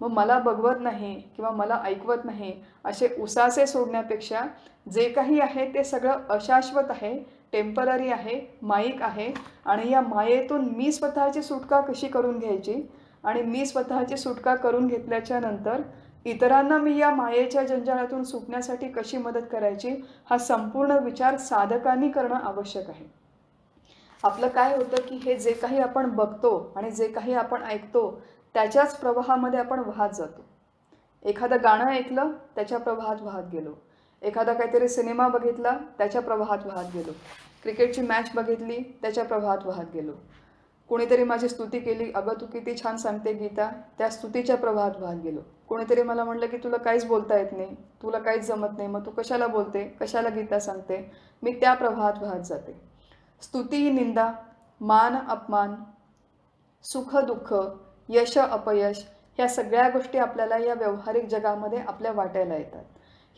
Speaker 1: मग मला बघवत नाही किंवा मला ऐकवत नाही असे उसासे सोडण्यापेक्षा जे काही आहे ते सगळं अशाश्वत आहे, टेम्पररी आहे, माईक आहे. आणि या मायेतून मी स्वतःची सुटका कशी करून घ्यायची आणि मी स्वतःची सुटका करून घेतल्याच्या नंतर इतरांना मी या मायेच्या जंजाळातून सुटण्यासाठी कशी मदत करायची, हा संपूर्ण विचार साधकांनी करणं आवश्यक आहे. आपलं काय होतं की हे जे काही आपण बघतो आणि जे काही आपण ऐकतो त्याच्याच प्रवाहामध्ये आपण वाहत जातो. एखादं गाणं ऐकलं, त्याच्या प्रवाहात वाहत गेलो. एखादा काहीतरी सिनेमा बघितला, त्याच्या प्रवाहात वाहत गेलो. क्रिकेटची मॅच बघितली, त्याच्या प्रवाहात वाहत गेलो. कोणीतरी माझी स्तुती केली, अगं तू किती छान सांगते गीता, त्या स्तुतीच्या प्रवाहात वाहत गेलो. कोणीतरी मला म्हटलं की तुला काहीच बोलता येत नाही, तुला काहीच जमत नाही, मग तू कशाला बोलते, कशाला गीता सांगते, मी त्या प्रवाहात वाहत जाते. स्तुती निंदा, मान अपमान, सुख दुःख, यश अपयश, ह्या सगळ्या गोष्टी आपल्याला या व्यावहारिक जगामध्ये आपल्या वाटायला येतात.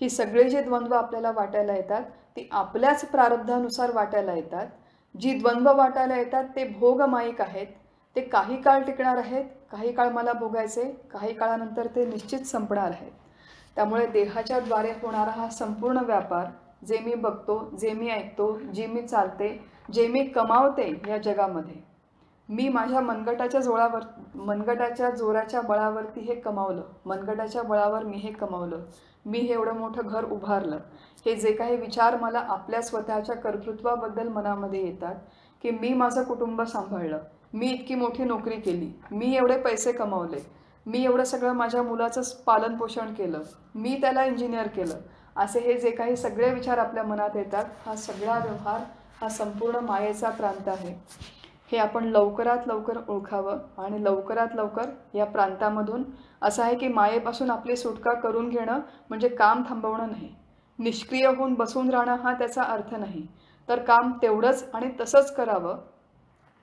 Speaker 1: ही सगळी जी द्वंद्व आपल्याला वाटायला येतात ती आपल्याच प्रारब्धानुसार वाटायला येतात. जी द्वंद्व वाटायला येतात ते भोगमायिक आहेत. ते काही काळ टिकणार आहेत, काही काळ मला भोगायचे, काही काळानंतर ते निश्चित संपणार आहेत. त्यामुळे देहाच्या द्वारे होणारा हा संपूर्ण व्यापार, जे मी बघतो, जे मी ऐकतो, जे मी चालते, जे मी कमावते या जगामध्ये, मी माझ्या मनगटाच्या जोराच्या बळावरती हे कमावलं, मनगटाच्या बळावर मी हे कमावलं, मी हे एवढं मोठं घर उभारलं. हे जे काही विचार मला आपल्या स्वतःच्या कर्तृत्वाबद्दल मनामध्ये येतात की मी माझं कुटुंब सांभाळलं, मी इतकी मोठी नोकरी केली, मी एवढे पैसे कमावले, मी एवढं सगळं माझ्या मुलाचं पालनपोषण केलं, मी त्याला इंजिनियर केलं, असे हे जे काही सगळे विचार आपल्या मनात येतात, हा सगळा व्यवहार हा संपूर्ण मायेचा प्रांत आहे. हे आपण लवकरात लवकर ओळखावं आणि लवकरात लवकर या प्रांतामधून असं आहे की मायेपासून आपली सुटका करून घेणं म्हणजे काम थांबवणं नाही, निष्क्रिय होऊन बसून राहणं हा त्याचा अर्थ नाही. तर काम तेवढंच आणि तसंच करावं,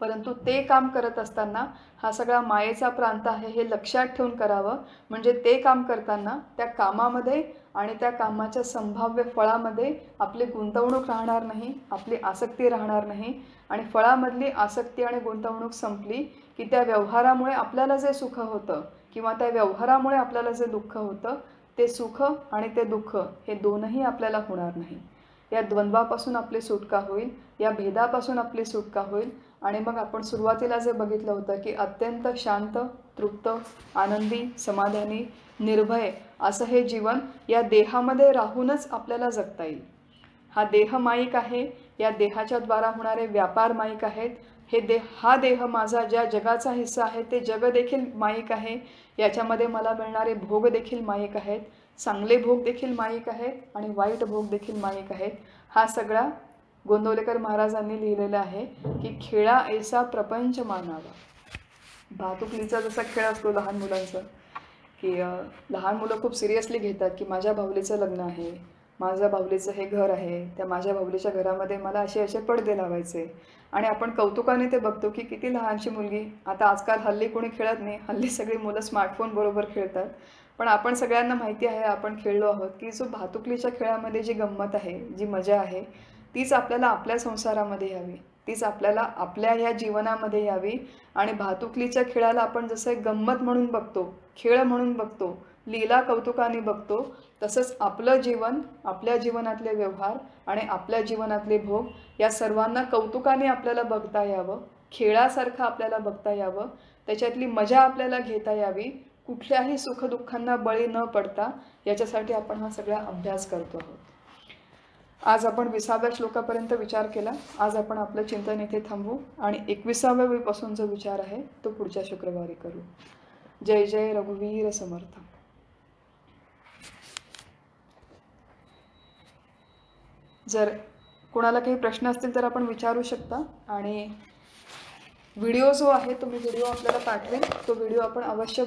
Speaker 1: परंतु ते काम करत असताना हा सगळा मायेचा प्रांत आहे हे लक्षात ठेवून करावं. म्हणजे ते काम करताना त्या कामामध्ये आणि त्या कामाच्या संभाव्य फळामध्ये आपली गुंतवणूक राहणार नाही, आपली आसक्ती राहणार नाही. आणि फळामधली आसक्ती आणि गुंतवणूक संपली की त्या व्यवहारामुळे आपल्याला जे सुख होतं किंवा त्या व्यवहारामुळे आपल्याला जे दुःख होतं, ते सुख आणि ते दुःख हे दोनही आपल्याला होणार नाही. या द्वंद्वापासून आपली सुटका होईल, या भेदापासून आपली सुटका होईल. आणि मग आपण सुरुवातीला जे बघितलं होतं की अत्यंत शांत, तृप्त, आनंदी, समाधानी, निर्भय असं हे जीवन या देहामध्ये राहूनच आपल्याला जगता येईल. हा देह माईक आहे, या देहाच्या द्वारा होणारे व्यापार माईक आहेत. हा देह माझा ज्या जगाचा हिस्सा आहे ते जग देखील माईक आहे. याच्यामध्ये मला मिळणारे भोग देखील माईक आहेत, चांगले भोग देखील माईक आहेत आणि वाईट भोग देखील माईक आहेत. हा सगळा गोंदवलेकर महाराजांनी लिहिलेला आहे की खेळा ऐसा प्रपंच मानावा. भातुकलीचा जसा खेळ असतो लहान मुलांचा, की लहान मुलं खूप सिरियसली घेतात की माझ्या बाहुलीचं लग्न आहे, माझ्या बाहुलीचं हे घर आहे, त्या माझ्या बाहुलीच्या घरामध्ये मला असे असे पडदे लावायचे. आणि आपण कौतुकाने ते बघतो की किती लहानशी मुलगी. आता आजकाल हल्ली कोणी खेळत नाही, हल्ली सगळी मुलं स्मार्टफोन बरोबर खेळतात. पण आपण सगळ्यांना माहिती आहे, आपण खेळलो आहोत की जो भातुकलीच्या खेळामध्ये जी गंमत आहे, जी मजा आहे, तीच आपल्याला आपल्या संसारामध्ये यावी. तीच आपल्याला आपल्या ह्या जीवनामध्ये यावी. आणि भातुकलीच्या खेळाला आपण जसं एक गंमत म्हणून बघतो, खेळ म्हणून बघतो, लीला कौतुकाने बघतो, तसंच आपलं जीवन, आपल्या जीवनातले व्यवहार आणि आपल्या जीवनातले भोग या सर्वांना कौतुकाने आपल्याला बघता यावं, खेळासारखं आपल्याला बघता यावं, त्याच्यातली मजा आपल्याला घेता यावी, कुठल्याही सुखदुःखांना बळी न पडता याच्यासाठी आपण हा सगळा अभ्यास करतो आहोत. आज आपण 20व्या श्लोकापर्यंत विचार केला. आज आपण आपलं चिंतन इथे थांबवू आणि 21व्या वेळीपासून जो विचार आहे तो पुढच्या शुक्रवारी करू. जय जय रघुवीर समर्थ. जर कोणाला काही प्रश्न असतील तर आपण विचारू शकता. आणि व्हिडिओ जो आहे तो मी व्हिडिओ आपल्याला पाठवेन. तो व्हिडिओ आपण अवश्य